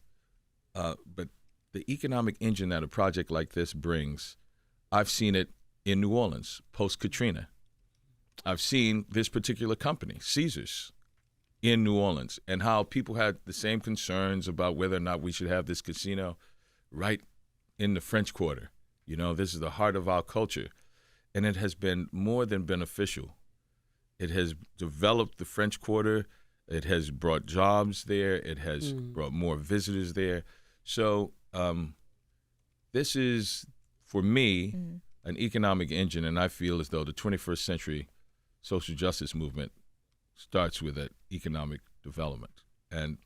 But the economic engine that a project like this brings, I've seen it in New Orleans, post-Katrina. I've seen this particular company, Caesars, in New Orleans, and how people had the same concerns about whether or not we should have this casino right in the French Quarter. This is the heart of our culture. And it has been more than beneficial. It has developed the French Quarter. It has brought jobs there. It has brought more visitors there. So this is, for me, an economic engine, and I feel as though the 21st century social justice movement starts with that economic development. And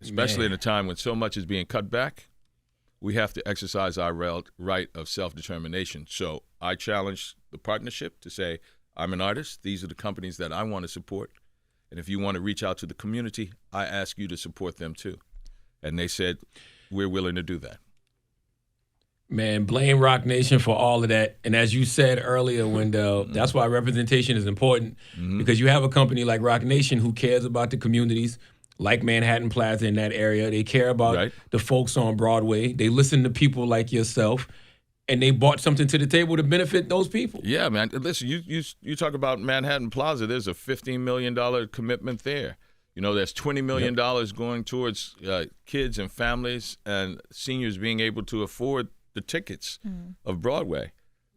especially in a time when so much is being cut back, we have to exercise our right of self-determination. So I challenge the partnership to say, I'm an artist. These are the companies that I want to support. And if you want to reach out to the community, I ask you to support them too. And they said, we're willing to do that. Man, blame Rock Nation for all of that. And as you said earlier, Wendell, that's why representation is important, because you have a company like Rock Nation who cares about the communities, like Manhattan Plaza in that area. They care about the folks on Broadway. They listen to people like yourself, and they brought something to the table to benefit those people. Yeah, man. Listen, you talk about Manhattan Plaza. There's a $15 million commitment there. There's $20 million going towards kids and families and seniors being able to afford the tickets of Broadway.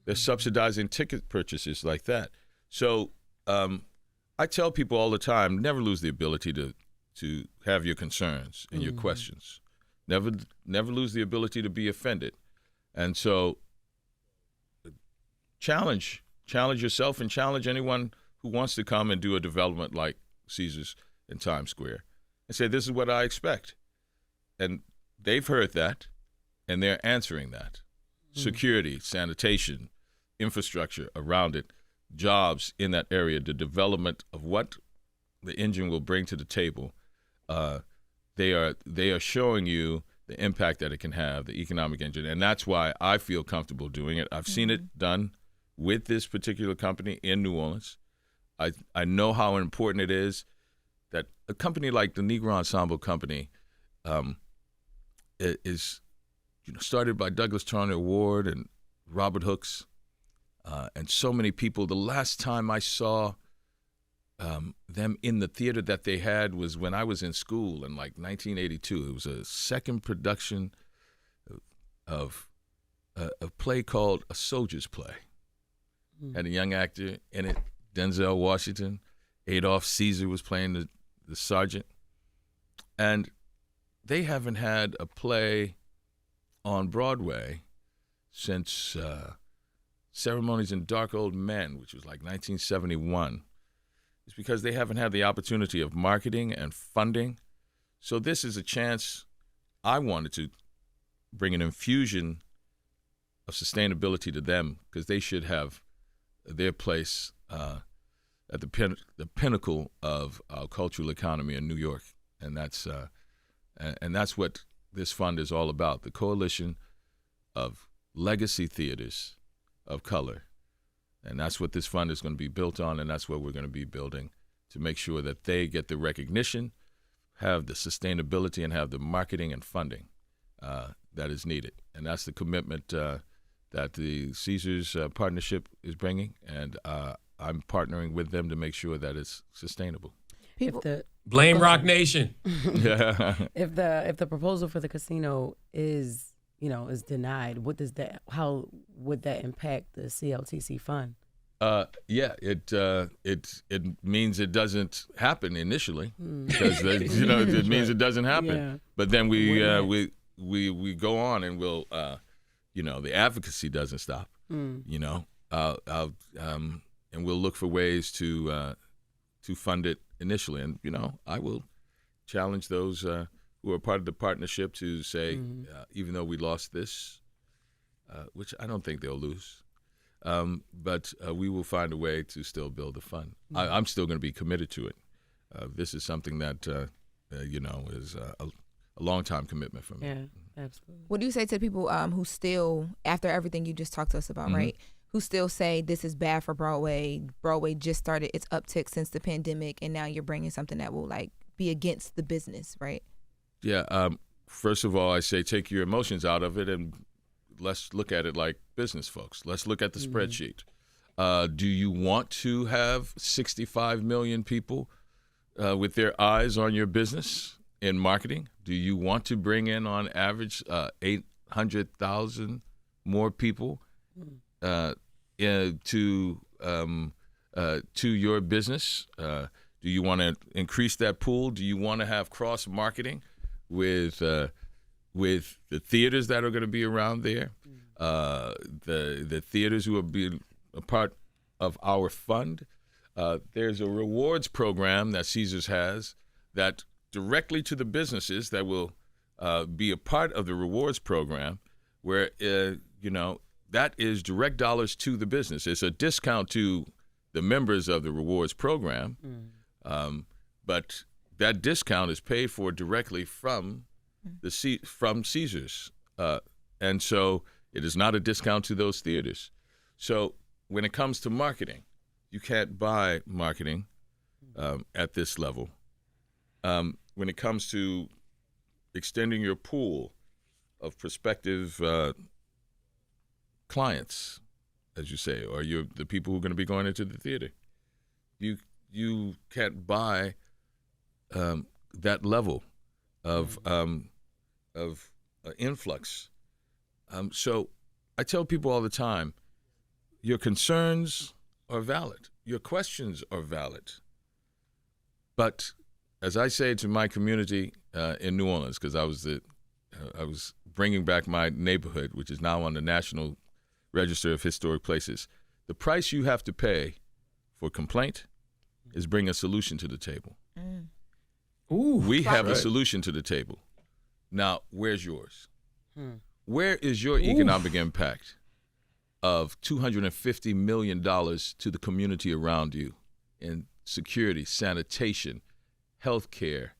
They're subsidizing ticket purchases like that. So I tell people all the time, never lose the ability to have your concerns and your questions. Never lose the ability to be offended. And so challenge yourself and challenge anyone who wants to come and do a development like Caesars in Times Square and say, this is what I expect. And they've heard that, and they're answering that. Security, sanitation, infrastructure around it, jobs in that area, the development of what the engine will bring to the table. They are showing you the impact that it can have, the economic engine, and that's why I feel comfortable doing it. I've seen it done with this particular company in New Orleans. I know how important it is that a company like the Negro Ensemble Company is started by Douglas Turner Ward and Robert Hooks and so many people. The last time I saw them in the theater that they had was when I was in school in like 1982. It was a second production of a play called A Soldier's Play. Had a young actor in it, Denzel Washington. Adolph Caesar was playing the sergeant. And they haven't had a play on Broadway since Ceremonies in Dark Old Men, which was like 1971. It's because they haven't had the opportunity of marketing and funding. So this is a chance I wanted to bring an infusion of sustainability to them, because they should have their place at the pinnacle of our cultural economy in New York, and that's what this fund is all about. The coalition of legacy theaters of color, and that's what this fund is going to be built on, and that's what we're going to be building to make sure that they get the recognition, have the sustainability, and have the marketing and funding that is needed. And that's the commitment that the Caesars partnership is bringing, and I'm partnering with them to make sure that it's sustainable. Blame Rock Nation. Yeah. If the proposal for the casino is denied, how would that impact the CLTC fund? It means it doesn't happen initially, because it means it doesn't happen. Yeah. But then we go on, and we'll the advocacy doesn't stop. And we'll look for ways to fund it initially. And I will challenge those who are part of the partnership to say, even though we lost this, which I don't think they'll lose. But we will find a way to still build the fund. I'm still going to be committed to it. This is something that is a long-time commitment for me. Yeah, absolutely. What do you say to people who still, after everything you just talked to us about, right, who still say this is bad for Broadway? Broadway just started its uptick since the pandemic, and now you're bringing something that will be against the business, right? Yeah. First of all, I say take your emotions out of it, and let's look at it like business folks. Let's look at the spreadsheet. Do you want to have 65 million people with their eyes on your business in marketing? Do you want to bring in, on average, 800,000 more people to your business? Do you want to increase that pool? Do you want to have cross marketing with the theaters that are going to be around there, the theaters who will be a part of our fund? There's a rewards program that Caesars has that directly to the businesses that will be a part of the rewards program, where that is direct dollars to the business. It's a discount to the members of the rewards program, but that discount is paid for directly from Caesars, and so it is not a discount to those theaters. So when it comes to marketing, you can't buy marketing at this level. When it comes to extending your pool of prospective clients, as you say, or the people who are going to be going into the theater, you can't buy that level of influx. So I tell people all the time, your concerns are valid, your questions are valid, but as I say to my community in New Orleans, because I was bringing back my neighborhood, which is now on the National Register of Historic Places, the price you have to pay for complaint is bring a solution to the table. Ooh, we have a solution to the table. Now, where's yours? Where is your economic impact of $250 million to the community around you in security, sanitation, healthcare,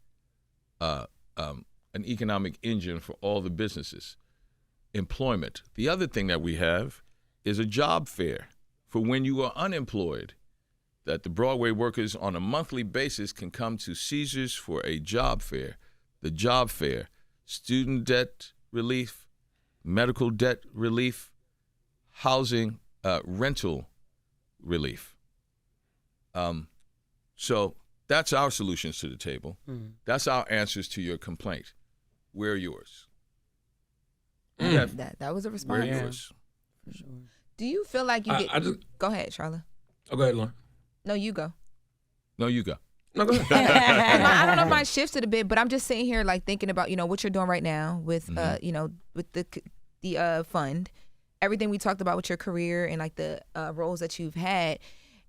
an economic engine for all the businesses, employment? The other thing that we have is a job fair for when you are unemployed, that the Broadway workers on a monthly basis can come to Caesars for a job fair. The job fair, student debt relief, medical debt relief, housing, rental relief. So that's our solutions to the table. That's our answers to your complaint. Where are yours? That was a response. Where are yours? For sure. Do you feel like you get... Go ahead, Charla. Oh, go ahead, Lauren. No, you go. No, you go. No, go ahead. I don't know if mine shifted a bit, but I'm just sitting here thinking about what you're doing right now with with the fund, everything we talked about with your career and the roles that you've had,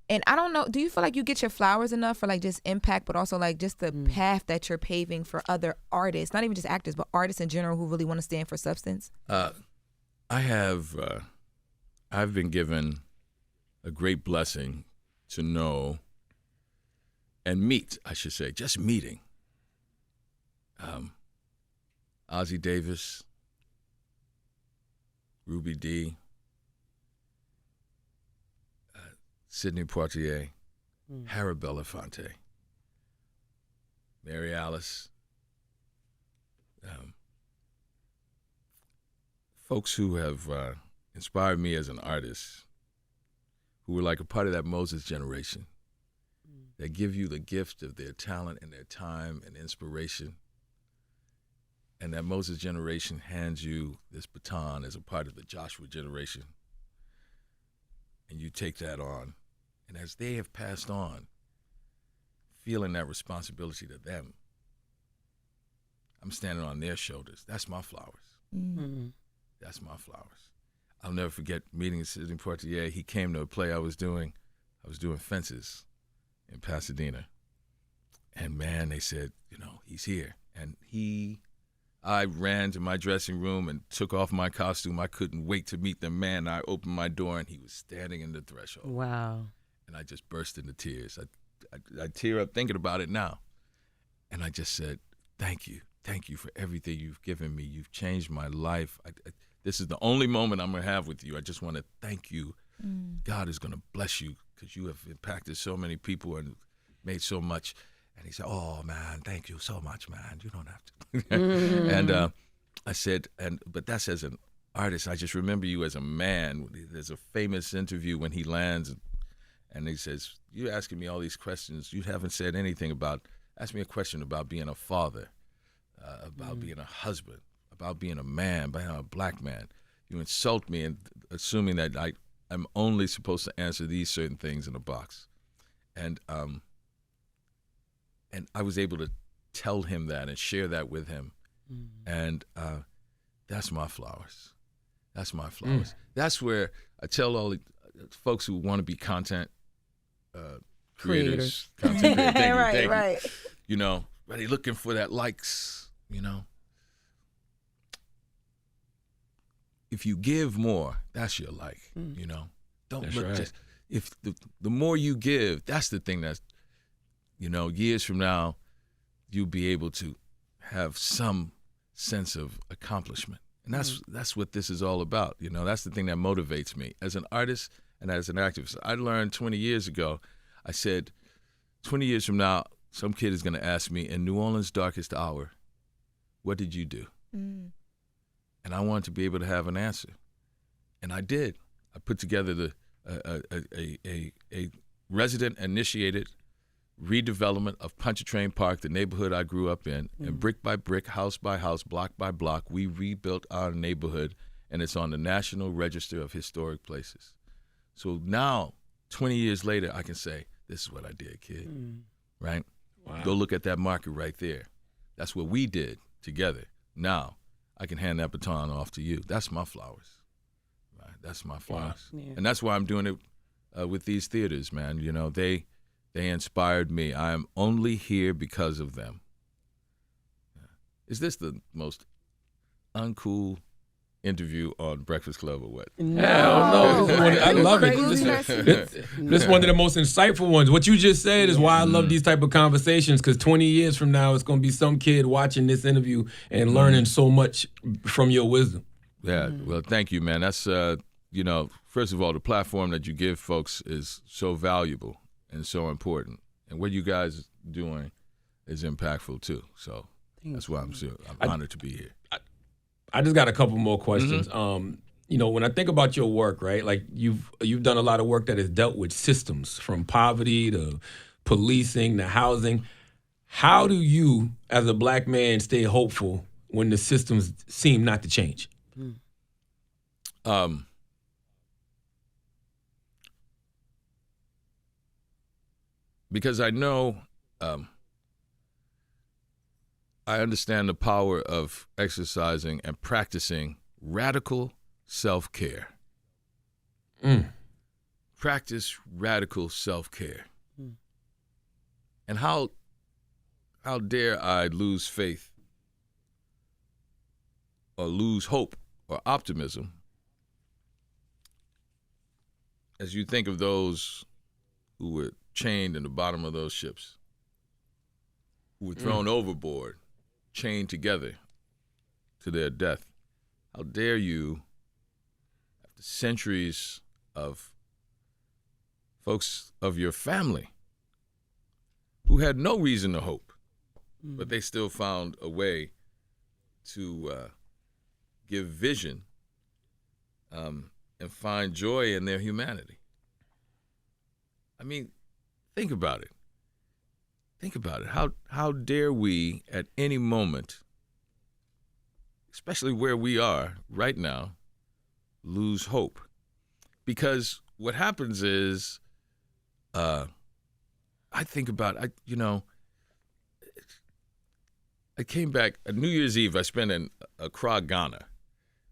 And I don't know, do you feel like you get your flowers enough for like just impact, but also like just the path that you're paving for other artists, not even just actors, but artists in general who really want to stand for substance? I've been given a great blessing to know and meet, I should say, just meeting Ossie Davis, Ruby Dee, Sidney Poitier, Harry Belafonte, Mary Alice, folks who have inspired me as an artist, who were like a part of that Moses generation, that give you the gift of their talent and their time and inspiration. And that Moses generation hands you this baton as a part of the Joshua generation. And you take that on. And as they have passed on, feeling that responsibility to them, I'm standing on their shoulders. That's my flowers. Mm-hmm. That's my flowers. I'll never forget meeting Sidney Poitier. He came to a play I was doing. I was doing Fences in Pasadena. And man, they said, he's here. And I ran to my dressing room and took off my costume. I couldn't wait to meet the man. I opened my door and he was standing in the threshold. Wow. And I just burst into tears. I tear up thinking about it now. And I just said, thank you. Thank you for everything you've given me. You've changed my life. This is the only moment I'm going to have with you. I just want to thank you. God is going to bless you because you have impacted so many people and made so much. And he said, oh, man, thank you so much, man. You don't have to. And I said, but that's as an artist. I just remember you as a man. There's a famous interview when he lands, and he says, you're asking me all these questions. You haven't said anything ask me a question about being a father, about being a husband, about being a man, being a black man. You insult me and assuming that I'm only supposed to answer these certain things in a box. And I was able to tell him that and share that with him. And that's my flowers. That's my flowers. That's where I tell all the folks who want to be content creators. Content creators. Thank you. Right. Ready looking for that likes, If you give more, that's your like, Don't That's look right. just, if the more you give, that's the thing that's, years from now, you'll be able to have some sense of accomplishment. And that's what this is all about. That's the thing that motivates me. As an artist and as an activist, I learned 20 years ago, I said, 20 years from now, some kid is going to ask me, in New Orleans' darkest hour, what did you do? And I wanted to be able to have an answer. And I did. I put together a resident-initiated redevelopment of Pontchartrain Park, the neighborhood I grew up in, and brick by brick, house by house, block by block, we rebuilt our neighborhood, and it's on the National Register of Historic Places. So now, 20 years later, I can say, this is what I did, kid, right? Wow. Go look at that marker right there. That's what we did together. Now, I can hand that baton off to you. That's my flowers, right? That's my flowers. Wow. Yeah. And that's why I'm doing it with these theaters, man. They inspired me. I am only here because of them. Is this the most uncool interview on Breakfast Club or what? Hell no. I love it. This is one of the most insightful ones. What you just said is why I love these type of conversations, because 20 years from now, it's going to be some kid watching this interview and learning so much from your wisdom. Yeah, well, thank you, man. That's, first of all, the platform that you give folks is so valuable and so important. And what you guys are doing is impactful, too. So that's why I'm honored to be here. I just got a couple more questions. When I think about your work, right? Like you've done a lot of work that has dealt with systems, from poverty to policing to housing. How do you, as a black man, stay hopeful when the systems seem not to change? Because I know, I understand the power of exercising and practicing radical self-care. practice radical self-care. And how dare I lose faith or lose hope or optimism as you think of those who were chained in the bottom of those ships, who were thrown overboard, chained together to their death. How dare you, after centuries of folks of your family who had no reason to hope, but they still found a way to give vision and find joy in their humanity. I mean, think about it. Think about it. How dare we at any moment, especially where we are right now, lose hope? Because what happens is, I think about, I came back, New Year's Eve, I spent in Accra, Ghana,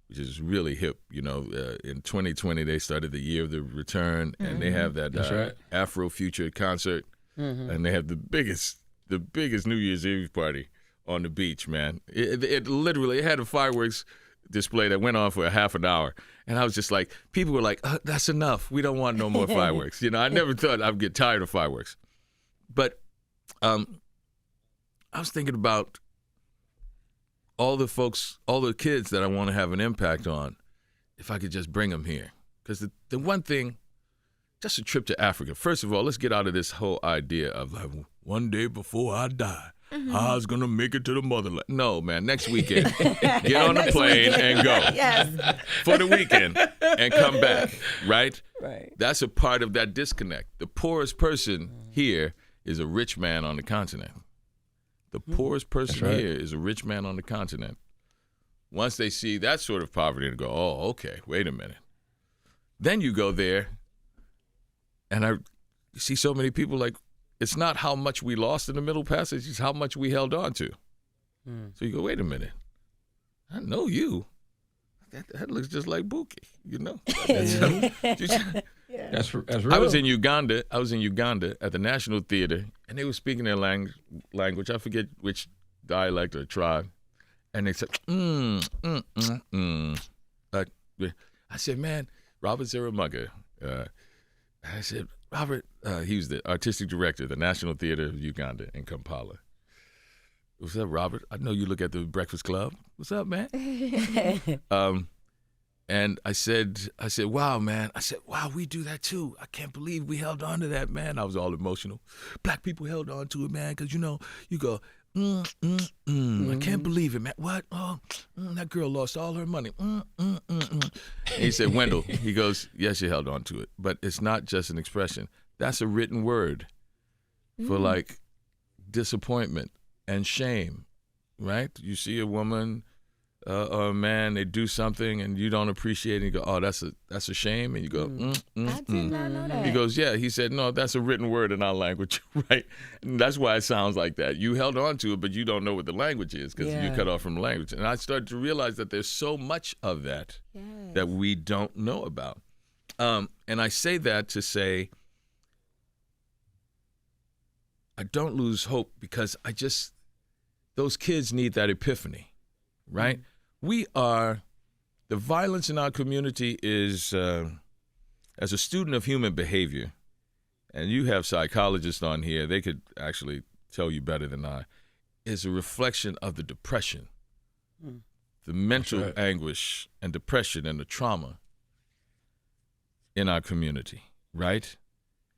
which is really hip. In 2020, they started the Year of the Return, and they have that Afro-Future concert, and they have the biggest New Year's Eve party on the beach, man. It literally had a fireworks display that went on for a half an hour, and I was just like, people were like, that's enough. We don't want no more fireworks. I never thought I'd get tired of fireworks. But I was thinking about all the folks, all the kids that I want to have an impact on, if I could just bring them here. Because the one thing, just a trip to Africa. First of all, let's get out of this whole idea of like, one day before I die, I was going to make it to the motherland. No, man, next weekend, get on the plane and go. Yes. For the weekend and come back, right? Right. That's a part of that disconnect. The poorest person here is a rich man on the continent. The poorest person here is a rich man on the continent. Once they see that sort of poverty and go, oh, okay, wait a minute. Then you go there, and you see so many people like, it's not how much we lost in the Middle Passage, it's how much we held on to. So you go, wait a minute. I know you. That looks just like Buki, That's real. I was in Uganda at the National Theater, and they were speaking their language. I forget which dialect or tribe. And they said, I said, man, Robert Zeramugga. I said, Robert, he was the artistic director of the National Theater of Uganda in Kampala. What's up, Robert? I know you look at the Breakfast Club. What's up, man? And I said, wow, man. I said, wow, we do that too. I can't believe we held on to that, man. I was all emotional. Black people held on to it, man, because, you go, I can't believe it, man. What? Oh, that girl lost all her money. And he said, Wendell, he goes, yes, you held on to it, but it's not just an expression. That's a written word for like disappointment and shame, right? You see a woman or a man, they do something and you don't appreciate it. And you go, oh, that's a shame. And you go, I did not know that. He goes, yeah. He said, no, that's a written word in our language, right? And that's why it sounds like that. You held on to it, but you don't know what the language is because you cut off from the language. And I started to realize that there's so much of that that we don't know about. And I say that to say, I don't lose hope because those kids need that epiphany, right? The violence in our community is, as a student of human behavior, and you have psychologists on here, they could actually tell you better than I, is a reflection of the depression, the mental anguish and depression and the trauma in our community, right?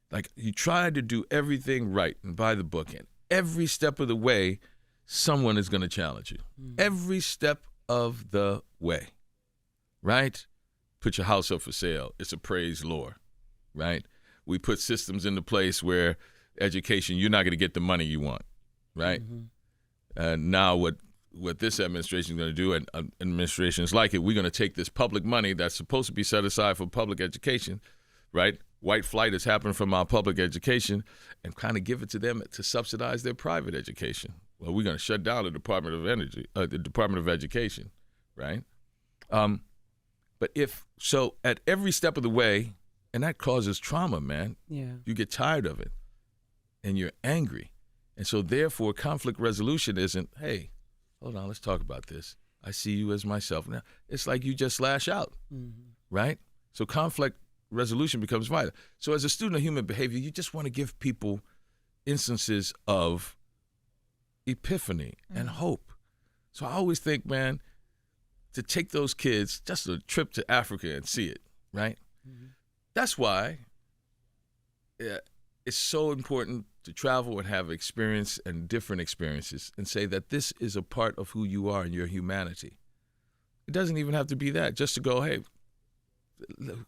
Like you try to do everything right and by the book, and every step of the way, someone is going to challenge you. Every step of the way, right? Put your house up for sale. It's a praise lure, right? We put systems into place where education, you're not going to get the money you want, right? And now what this administration is going to do, and administrations like it, we're going to take this public money that's supposed to be set aside for public education, right? White flight has happened from our public education and kind of give it to them to subsidize their private education. Well, we're going to shut down the Department of Education, right? But at every step of the way, And that causes trauma, man. Yeah. You get tired of it, and you're angry. And so, therefore, conflict resolution isn't, hey, hold on, let's talk about this. I see you as myself. Now, it's like you just lash out, right? So conflict resolution becomes vital. So as a student of human behavior, you just want to give people instances of epiphany and hope. So I always think, man, to take those kids, just a trip to Africa and see it, right? That's why it's so important to travel and have experience and different experiences and say that this is a part of who you are and your humanity. It doesn't even have to be that. Just to go, hey,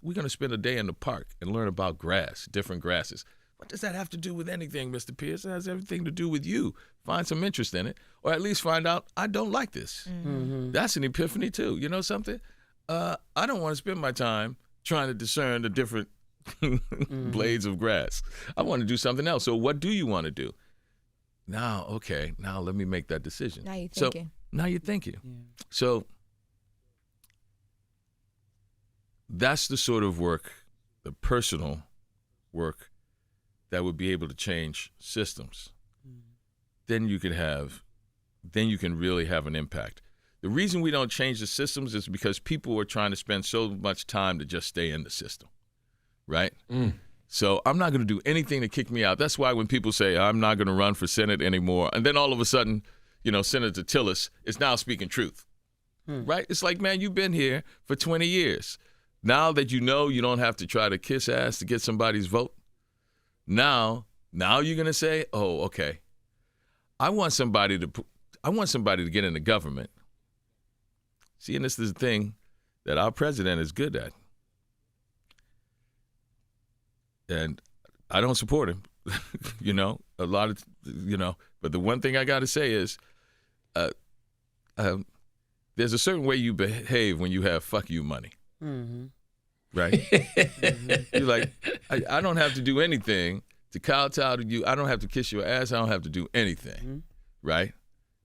we're going to spend a day in the park and learn about grass, different grasses. What does that have to do with anything, Mr. Pierce? It has everything to do with you. Find some interest in it, or at least find out, I don't like this. That's an epiphany too. You know something? I don't want to spend my time trying to discern the different blades of grass. I want to do something else. So what do you want to do? Now let me make that decision. Now you're thinking. So now you're thinking. So that's the sort of work, the personal work, that would be able to change systems. Then you can really have an impact. The reason we don't change the systems is because people are trying to spend so much time to just stay in the system, right? So I'm not going to do anything to kick me out. That's why when people say, I'm not going to run for Senate anymore, and then all of a sudden, Senator Tillis is now speaking truth, right? It's like, man, you've been here for 20 years. Now that you know you don't have to try to kiss ass to get somebody's vote, now you're going to say, oh, okay, I want somebody to get in the government. See, and this is the thing that our president is good at. And I don't support him, but the one thing I got to say is there's a certain way you behave when you have fuck you money. Right? You're like, I don't have to do anything to kowtow to you. I don't have to kiss your ass. I don't have to do anything, right?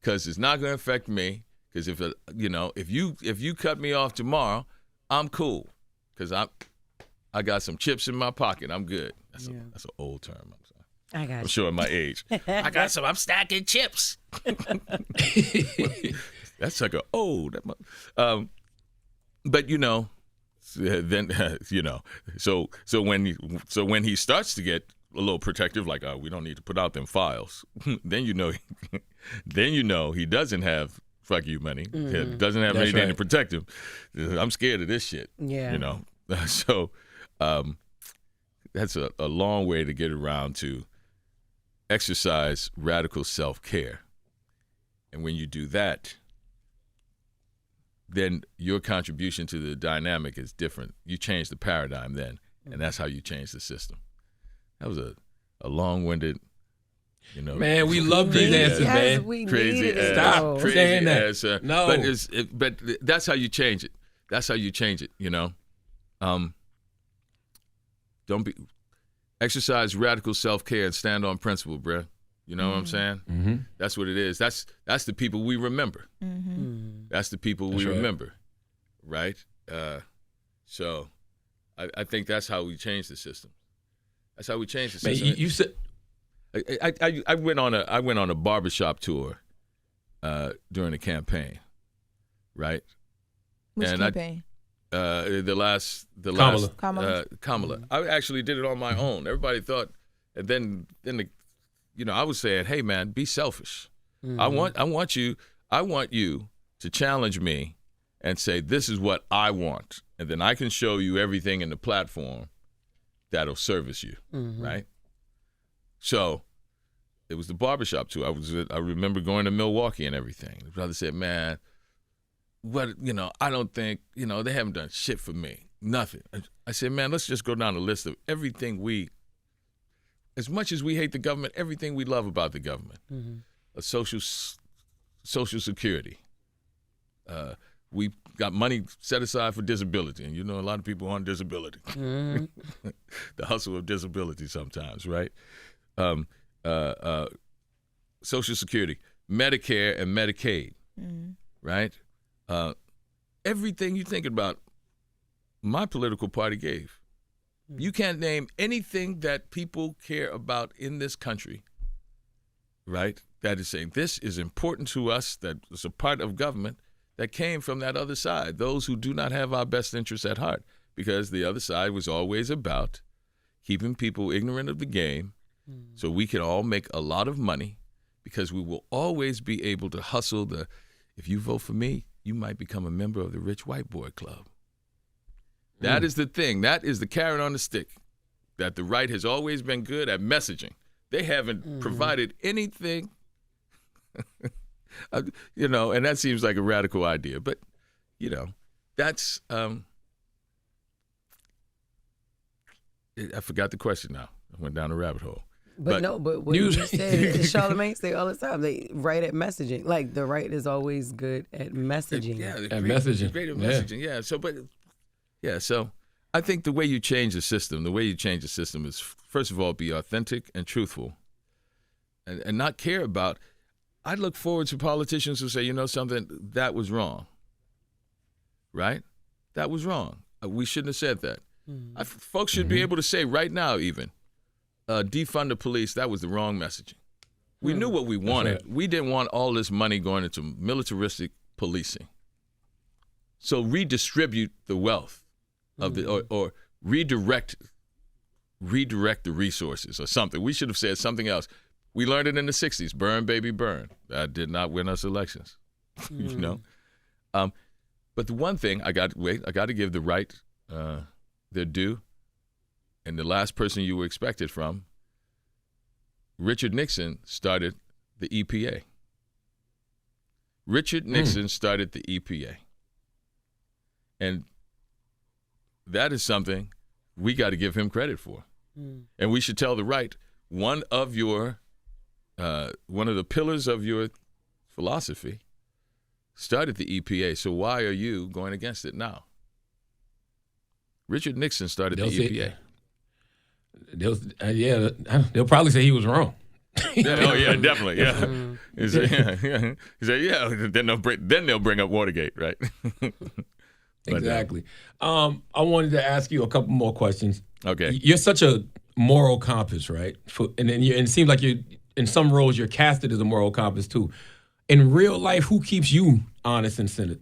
Because it's not going to affect me. Because if you cut me off tomorrow, I'm cool. Because I got some chips in my pocket. I'm good. That's an old term. I'm sorry. I'm showing my age. I'm stacking chips. That's like a old. But then so when he starts to get a little protective, like, we don't need to put out them files, then he doesn't have fuck you money. He doesn't have anything to protect him. I'm scared of this shit. Yeah. So that's a long way to get around to exercise radical self-care. And when you do that, then your contribution to the dynamic is different. You change the paradigm then, and that's how you change the system. That was a long-winded, Man, we love these answers, man. Crazy ass. Stop saying that. Answer. No. But that's how you change it. That's how you change it, exercise radical self-care and stand on principle, bruh. You know what I'm saying? That's what it is. That's the people we remember. That's the people we remember, right? So I think that's how we change the system. That's how we change the system. Man, you said I went on a barbershop tour during the campaign, right? Which campaign? The last Kamala. I actually did it on my own. Everybody thought, and then I was saying, hey man, be selfish. I want you to challenge me and say, this is what I want, and then I can show you everything in the platform that'll service you, right? So it was the barbershop tour. I remember going to Milwaukee and everything. The brother said, man, I don't think, they haven't done shit for me. Nothing. I said, man, let's just go down the list of everything as much as we hate the government, everything we love about the government. Social Security. We got money set aside for disability, and a lot of people on disability. The hustle of disability sometimes, right? Social Security, Medicare and Medicaid, right? Everything you think about, my political party gave. You can't name anything that people care about in this country, right? That is saying this is important to us, that is a part of government that came from that other side, those who do not have our best interests at heart, because the other side was always about keeping people ignorant of the game so we can all make a lot of money, because we will always be able to hustle if you vote for me, you might become a member of the rich white boy club. That is the thing. That is the carrot on the stick, that the right has always been good at messaging. They haven't provided anything, and that seems like a radical idea. But, that's, I forgot the question now. I went down a rabbit hole. But what you said, Charlamagne say all the time, they right at messaging. Like, the right is always good at messaging. Messaging. Great at messaging, yeah. So I think the way you change the system is, first of all, be authentic and truthful and not care about. I look forward to politicians who say, something, that was wrong, right? That was wrong. We shouldn't have said that. Folks should be able to say right now even, defund the police, that was the wrong messaging. We knew what we wanted. Right. We didn't want all this money going into militaristic policing. So redistribute the wealth of or redirect the resources or something. We should have said something else. We learned it in the 60s, burn, baby, burn. That did not win us elections, But the one thing I got to give the right their due. And the last person you were expected from, Richard Nixon started the EPA. Richard Nixon started the EPA. And that is something we got to give him credit for. And we should tell the right, one of the pillars of your philosophy started the EPA. So why are you going against it now? Richard Nixon started the EPA. They'll probably say he was wrong. Definitely, yeah. He said, Then they'll bring up Watergate, right? Exactly. I wanted to ask you a couple more questions. Okay. You're such a moral compass, right? And it seems like you, in some roles, you're casted as a moral compass too. In real life, who keeps you honest and centered?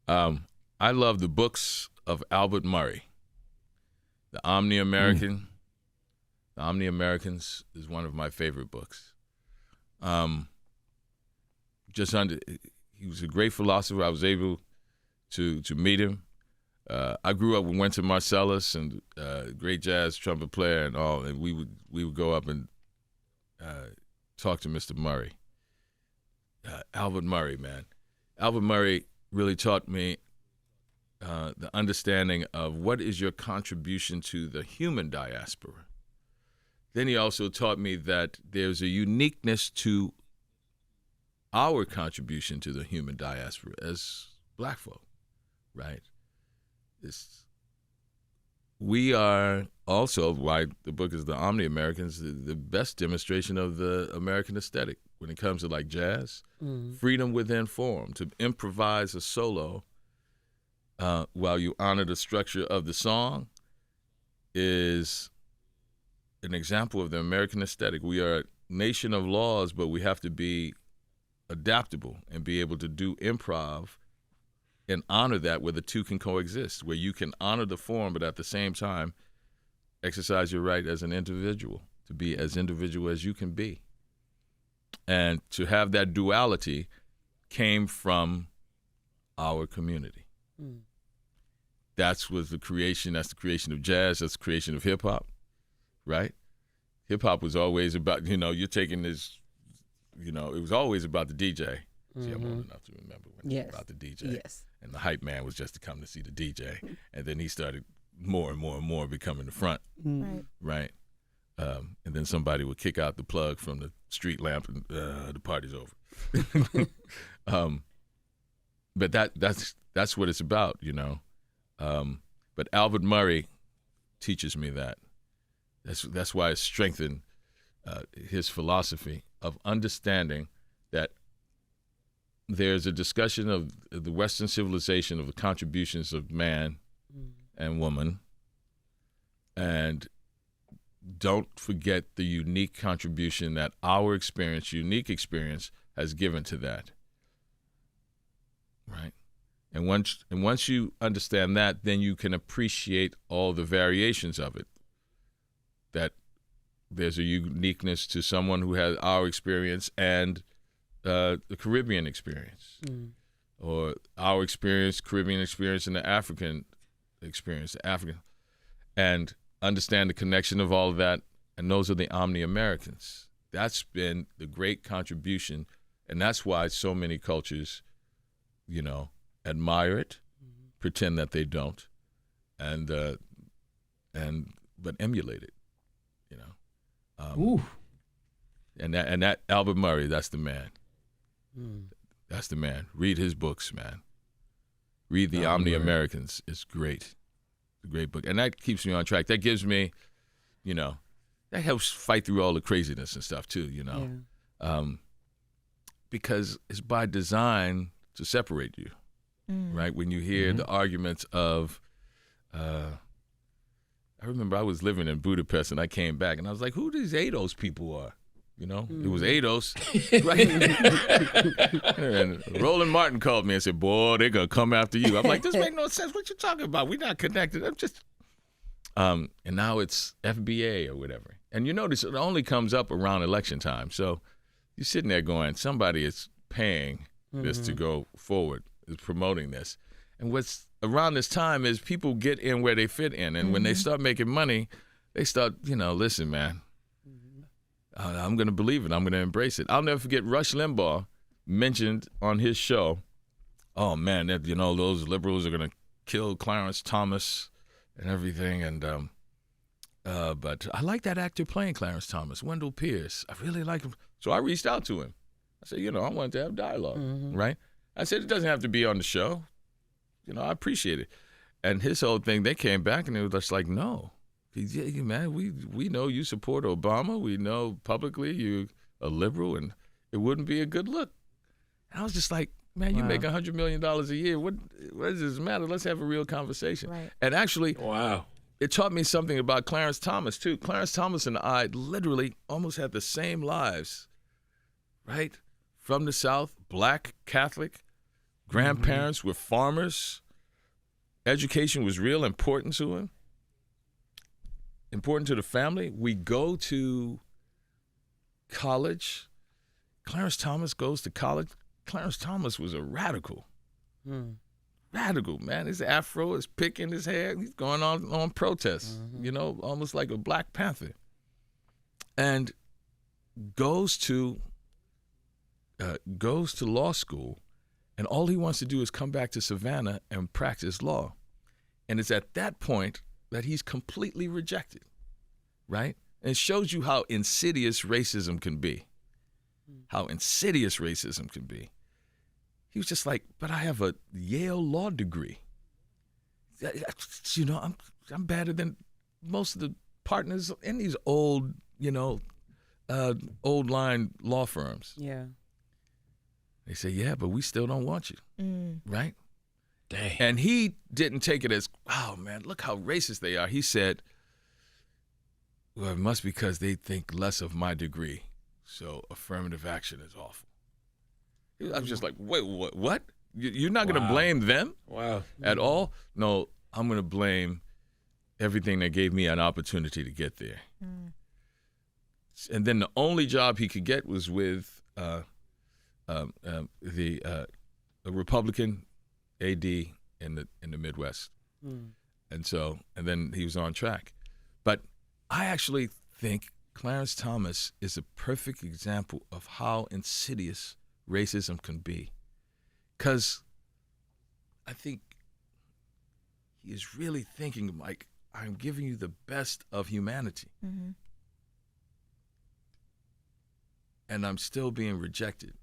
I love the books of Albert Murray. The Omni-American. The Omni-Americans is one of my favorite books. He was a great philosopher. I was able to meet him. I grew up with Wynton Marsalis, and great jazz trumpet player and all, and we would go up and talk to Mr. Murray. Albert Murray, man. Albert Murray really taught me the understanding of what is your contribution to the human diaspora. Then he also taught me that there's a uniqueness to our contribution to the human diaspora as black folk, right? We are also, why the book is The Omni-Americans, the best demonstration of the American aesthetic when it comes to like jazz, freedom within form, to improvise a solo while you honor the structure of the song is an example of the American aesthetic. We are a nation of laws, but we have to be adaptable and be able to do improv and honor that where the two can coexist, where you can honor the form, but at the same time exercise your right as an individual to be as individual as you can be. And to have that duality came from our community. That's the creation of jazz, that's the creation of hip hop, right? Hip hop was always about, you're taking this, it was always about the DJ. See, I'm old enough to remember when it was about the DJ. Yes. And the hype man was just to come to see the DJ. And then he started more and more and more becoming the front, right? And then somebody would kick out the plug from the street lamp and the party's over. But that's what it's about, But Albert Murray teaches me that. That's why it strengthened his philosophy of understanding that there's a discussion of the Western civilization of the contributions of man and woman, and don't forget the unique contribution that our unique experience, has given to that. Right? And once you understand that, then you can appreciate all the variations of it. That there's a uniqueness to someone who has our experience and the Caribbean experience, or our experience, Caribbean experience, and the African experience, and understand the connection of all of that. And those are the Omni-Americans. That's been the great contribution, and that's why so many cultures, admire it, pretend that they don't, but emulate it, Ooh. And that Albert Murray, that's the man. That's the man. Read his books, man. Read The Omni-Americans. It's great. It's a great book. And that keeps me on track. That gives me, that helps fight through all the craziness and stuff too, because it's by design to separate you, right? When you hear the arguments of, I remember I was living in Budapest and I came back and I was like, who these ADOS people are? It was ADOS, right? And Roland Martin called me and said, boy, they're going to come after you. I'm like, this makes no sense. What you talking about? We're not connected. I'm just, and now it's FBA or whatever. And you notice it only comes up around election time. So you're sitting there going, somebody is paying this to go forward, is promoting this. And what's around this time is people get in where they fit in. And when they start making money, they start, listen, man, I'm going to believe it. I'm going to embrace it. I'll never forget Rush Limbaugh mentioned on his show, oh, man, that, those liberals are going to kill Clarence Thomas and everything. And but I like that actor playing Clarence Thomas, Wendell Pierce. I really like him. So I reached out to him. I said, I wanted to have dialogue, right? I said, it doesn't have to be on the show. I appreciate it. And his whole thing, they came back and they were just like, no. Yeah, man, we know you support Obama. We know publicly you're a liberal, and it wouldn't be a good look. And I was just like, man, you make $100 million a year. What does this matter? Let's have a real conversation. Right. And actually, it taught me something about Clarence Thomas, too. Clarence Thomas and I literally almost had the same lives, right? From the South, black, Catholic, grandparents were farmers. Education was real important to him. Important to the family. We go to college. Clarence Thomas goes to college. Clarence Thomas was a radical. Radical, man. His afro is picking his hair. He's going on protests, almost like a Black Panther. And goes to law school, and all he wants to do is come back to Savannah and practice law. And it's at that point that he's completely rejected, right? And it shows you how insidious racism can be. How insidious racism can be. He was just like, but I have a Yale law degree. I'm better than most of the partners in these old line law firms. Yeah. They say, yeah, but we still don't want you, right? Dang. And he didn't take it as, oh, man, look how racist they are. He said, well, it must be because they think less of my degree, so affirmative action is awful. I was just like, wait, what? You're not going to blame them at all? No, I'm going to blame everything that gave me an opportunity to get there. And then the only job he could get was with a Republican AD in the Midwest. And then he was on track. But I actually think Clarence Thomas is a perfect example of how insidious racism can be. Because I think he is really thinking, like, I'm giving you the best of humanity. And I'm still being rejected.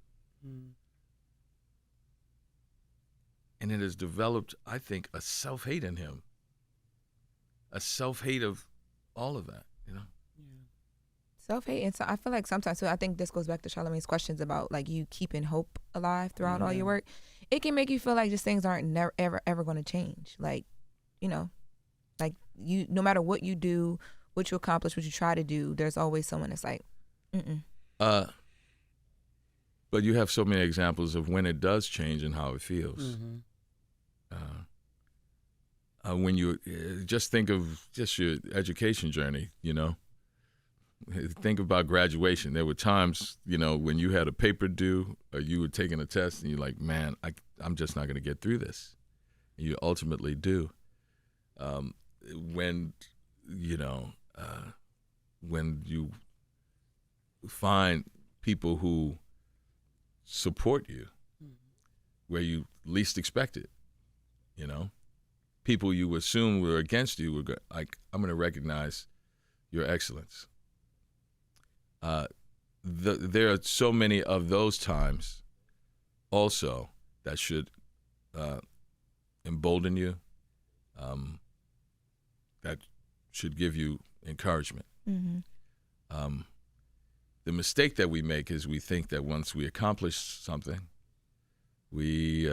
And it has developed, I think, a self-hate in him. A self-hate of all of that, Self-hate, and so I feel like sometimes, so I think this goes back to Charlamagne's questions about like you keeping hope alive throughout all your work. It can make you feel like just things aren't ever going to change. Like, Like you, no matter what you do, what you accomplish, what you try to do, there's always someone that's like, mm-mm. But you have so many examples of when it does change and how it feels. When you just think of just your education journey, you know, think about graduation. There were times, you know, when you had a paper due or you were taking a test and you're like, man, I'm just not going to get through this. And you ultimately do. When, you know, when you find people who support you where you least expect it, you know, people you assume were against you were like, I'm going to recognize your excellence. There are so many of those times also that should embolden you, that should give you encouragement. The mistake that we make is we think that once we accomplish something, we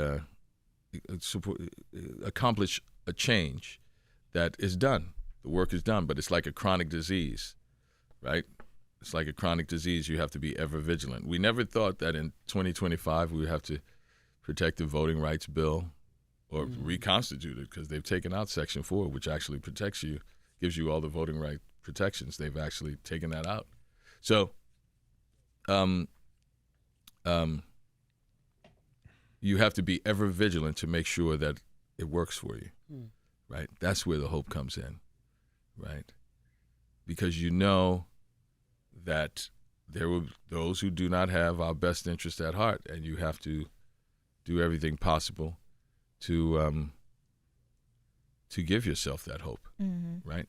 accomplish a change that is done. The work is done, but it's like a chronic disease, right? It's like a chronic disease. You have to be ever vigilant. We never thought that in 2025 we would have to protect the voting rights bill or reconstitute it, because they've taken out Section 4, which actually protects you, gives you all the voting right protections. They've actually taken that out. So you have to be ever vigilant to make sure that it works for you, right? That's where the hope comes in, right? Because you know that there were those who do not have our best interest at heart, and you have to do everything possible to give yourself that hope, right?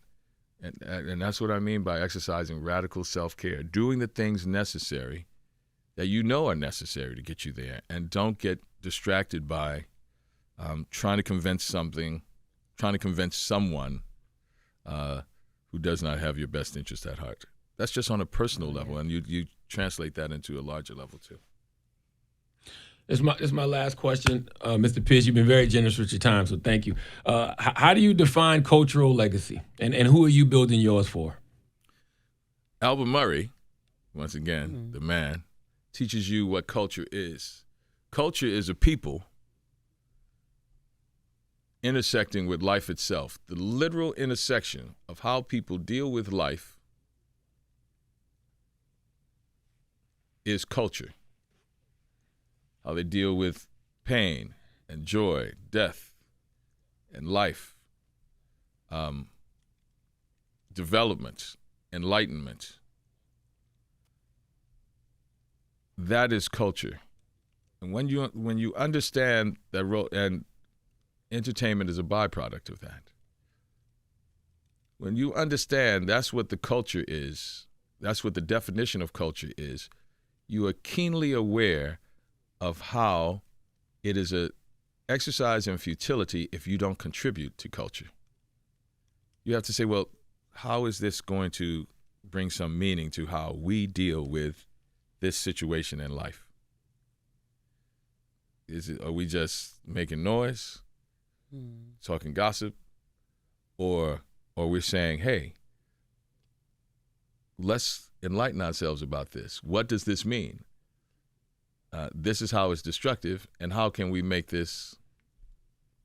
And that's what I mean by exercising radical self-care, doing the things necessary that you know are necessary to get you there, and don't get distracted by trying to convince someone who does not have your best interest at heart. That's just on a personal level, and you translate that into a larger level too. This is my last question. Mr. Pierce, you've been very generous with your time, so thank you. How do you define cultural legacy, and who are you building yours for? Albert Murray, once again, the man, teaches you what culture is. Culture is a people intersecting with life itself. The literal intersection of how people deal with life is culture. How they deal with pain and joy, death and life, development, enlightenment. That is culture. And when you understand that role, and entertainment is a byproduct of that. When you understand that's what the culture is, that's what the definition of culture is, you are keenly aware of how it is an exercise in futility if you don't contribute to culture. You have to say, well, how is this going to bring some meaning to how we deal with this situation in life? Are we just making noise, talking gossip, or we're saying, hey, let's enlighten ourselves about this. What does this mean? This is how it's destructive, and how can we make this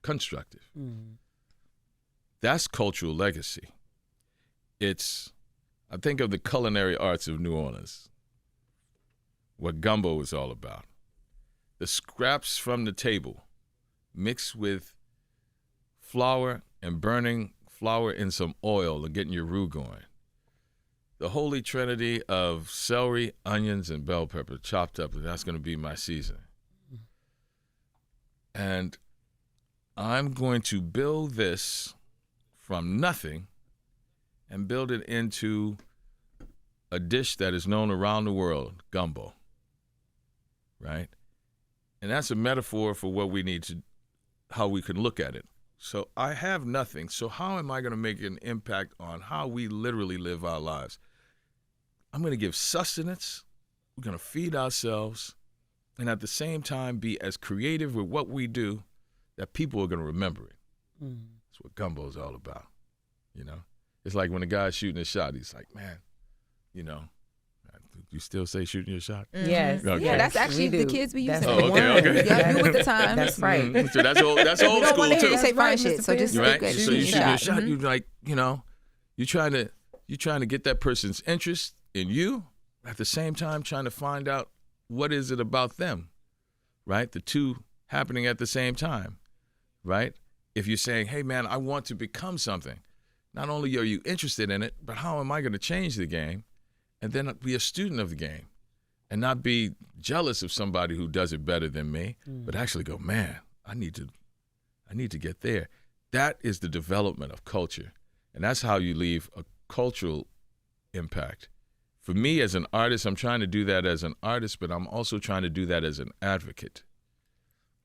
constructive? That's cultural legacy. I think of the culinary arts of New Orleans, what gumbo is all about. The scraps from the table mixed with flour and burning flour in some oil and getting your roux going. The holy trinity of celery, onions, and bell pepper chopped up, and that's going to be my seasoning. And I'm going to build this from nothing and build it into a dish that is known around the world, gumbo, right? And that's a metaphor for what we need to, how we can look at it. So I have nothing, so how am I going to make an impact on how we literally live our lives? I'm going to give sustenance, we're going to feed ourselves, and at the same time be as creative with what we do that people are going to remember it. That's what gumbo is all about. You know, it's like when a guy's shooting a shot, he's like, man, you know, you still say shooting your shot? Yes. Okay. Yeah, that's actually We the do. kids we used That's to. Oh, okay. Yeah, you with the times. That's right. So that's old You don't school want to hear too. you say That's fine right, shit, Mr. so just Pierce. stick Right? with So you shooting shoot your your shot, shot. you like, you know, you're trying to get that person's interest in you, at the same time trying to find out what is it about them, right? The two happening at the same time, right? If you're saying, hey man, I want to become something, not only are you interested in it, but how am I going to change the game and then be a student of the game and not be jealous of somebody who does it better than me, but actually go, man, I need to get there. That is the development of culture. And that's how you leave a cultural impact. For me as an artist, I'm trying to do that as an artist, but I'm also trying to do that as an advocate,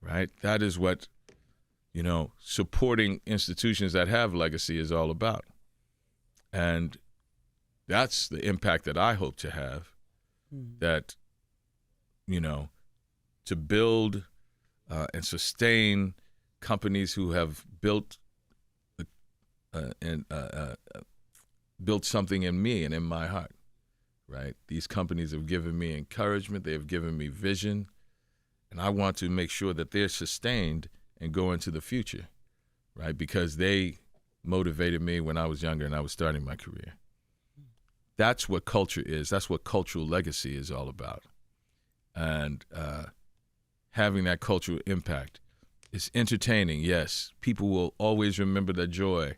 right? That is what, you know, supporting institutions that have legacy is all about. And that's the impact that I hope to have, that, you know, to build and sustain companies who have built built something in me and in my heart, right? These companies have given me encouragement. They have given me vision. And I want to make sure that they're sustained and go into the future, right? Because they motivated me when I was younger and I was starting my career. That's what culture is. That's what cultural legacy is all about. And having that cultural impact is entertaining, yes. People will always remember the joy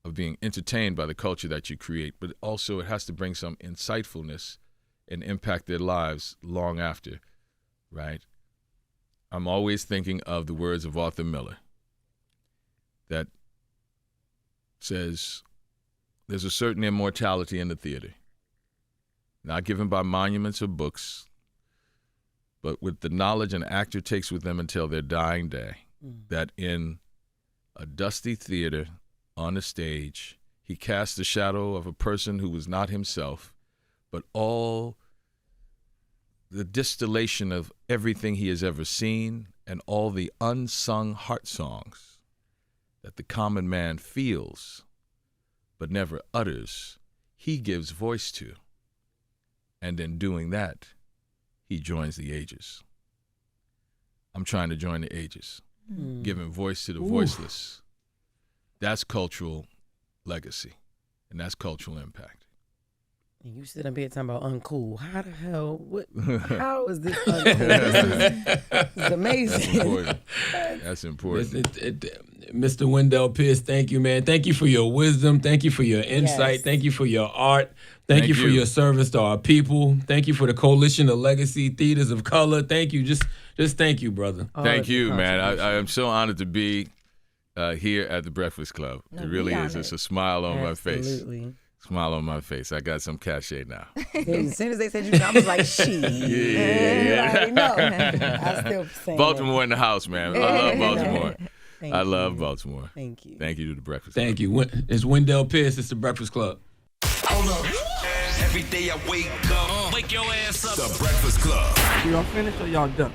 of being entertained by the culture that you create, but also it has to bring some insightfulness and impact their lives long after, right? I'm always thinking of the words of Arthur Miller that says, there's a certain immortality in the theater, not given by monuments or books, but with the knowledge an actor takes with them until their dying day, that in a dusty theater on a stage, he cast the shadow of a person who was not himself, but all the distillation of everything he has ever seen and all the unsung heart songs that the common man feels but never utters, he gives voice to. And in doing that, he joins the ages. I'm trying to join the ages, giving voice to the voiceless. That's cultural legacy, and that's cultural impact. And you sit up here talking about uncool. How the hell? What? How is this uncool? This is amazing. That's important. That's important. Mr. Wendell Pierce, thank you, man. Thank you for your wisdom. Thank you for your insight. Yes. Thank you for your art. Thank you for your service to our people. Thank you for the Coalition of Legacy Theaters of Color. Thank you. Just thank you, brother. Thank you, man. I am so honored to be here at the Breakfast Club. No, it really we is. honored. It's a smile on my face. Absolutely. Smile on my face. I got some cachet now. As soon as they said you, I was like, she. Yeah. No, I still saying Baltimore in the house, man. I love Baltimore. Thank I love you. Baltimore. Thank you. Thank you to the Breakfast Thank Club. you. It's Wendell Pierce. It's the Breakfast Club. Hold up. Every day I wake up, wake your ass up. The Breakfast Club. Y'all finished or y'all done?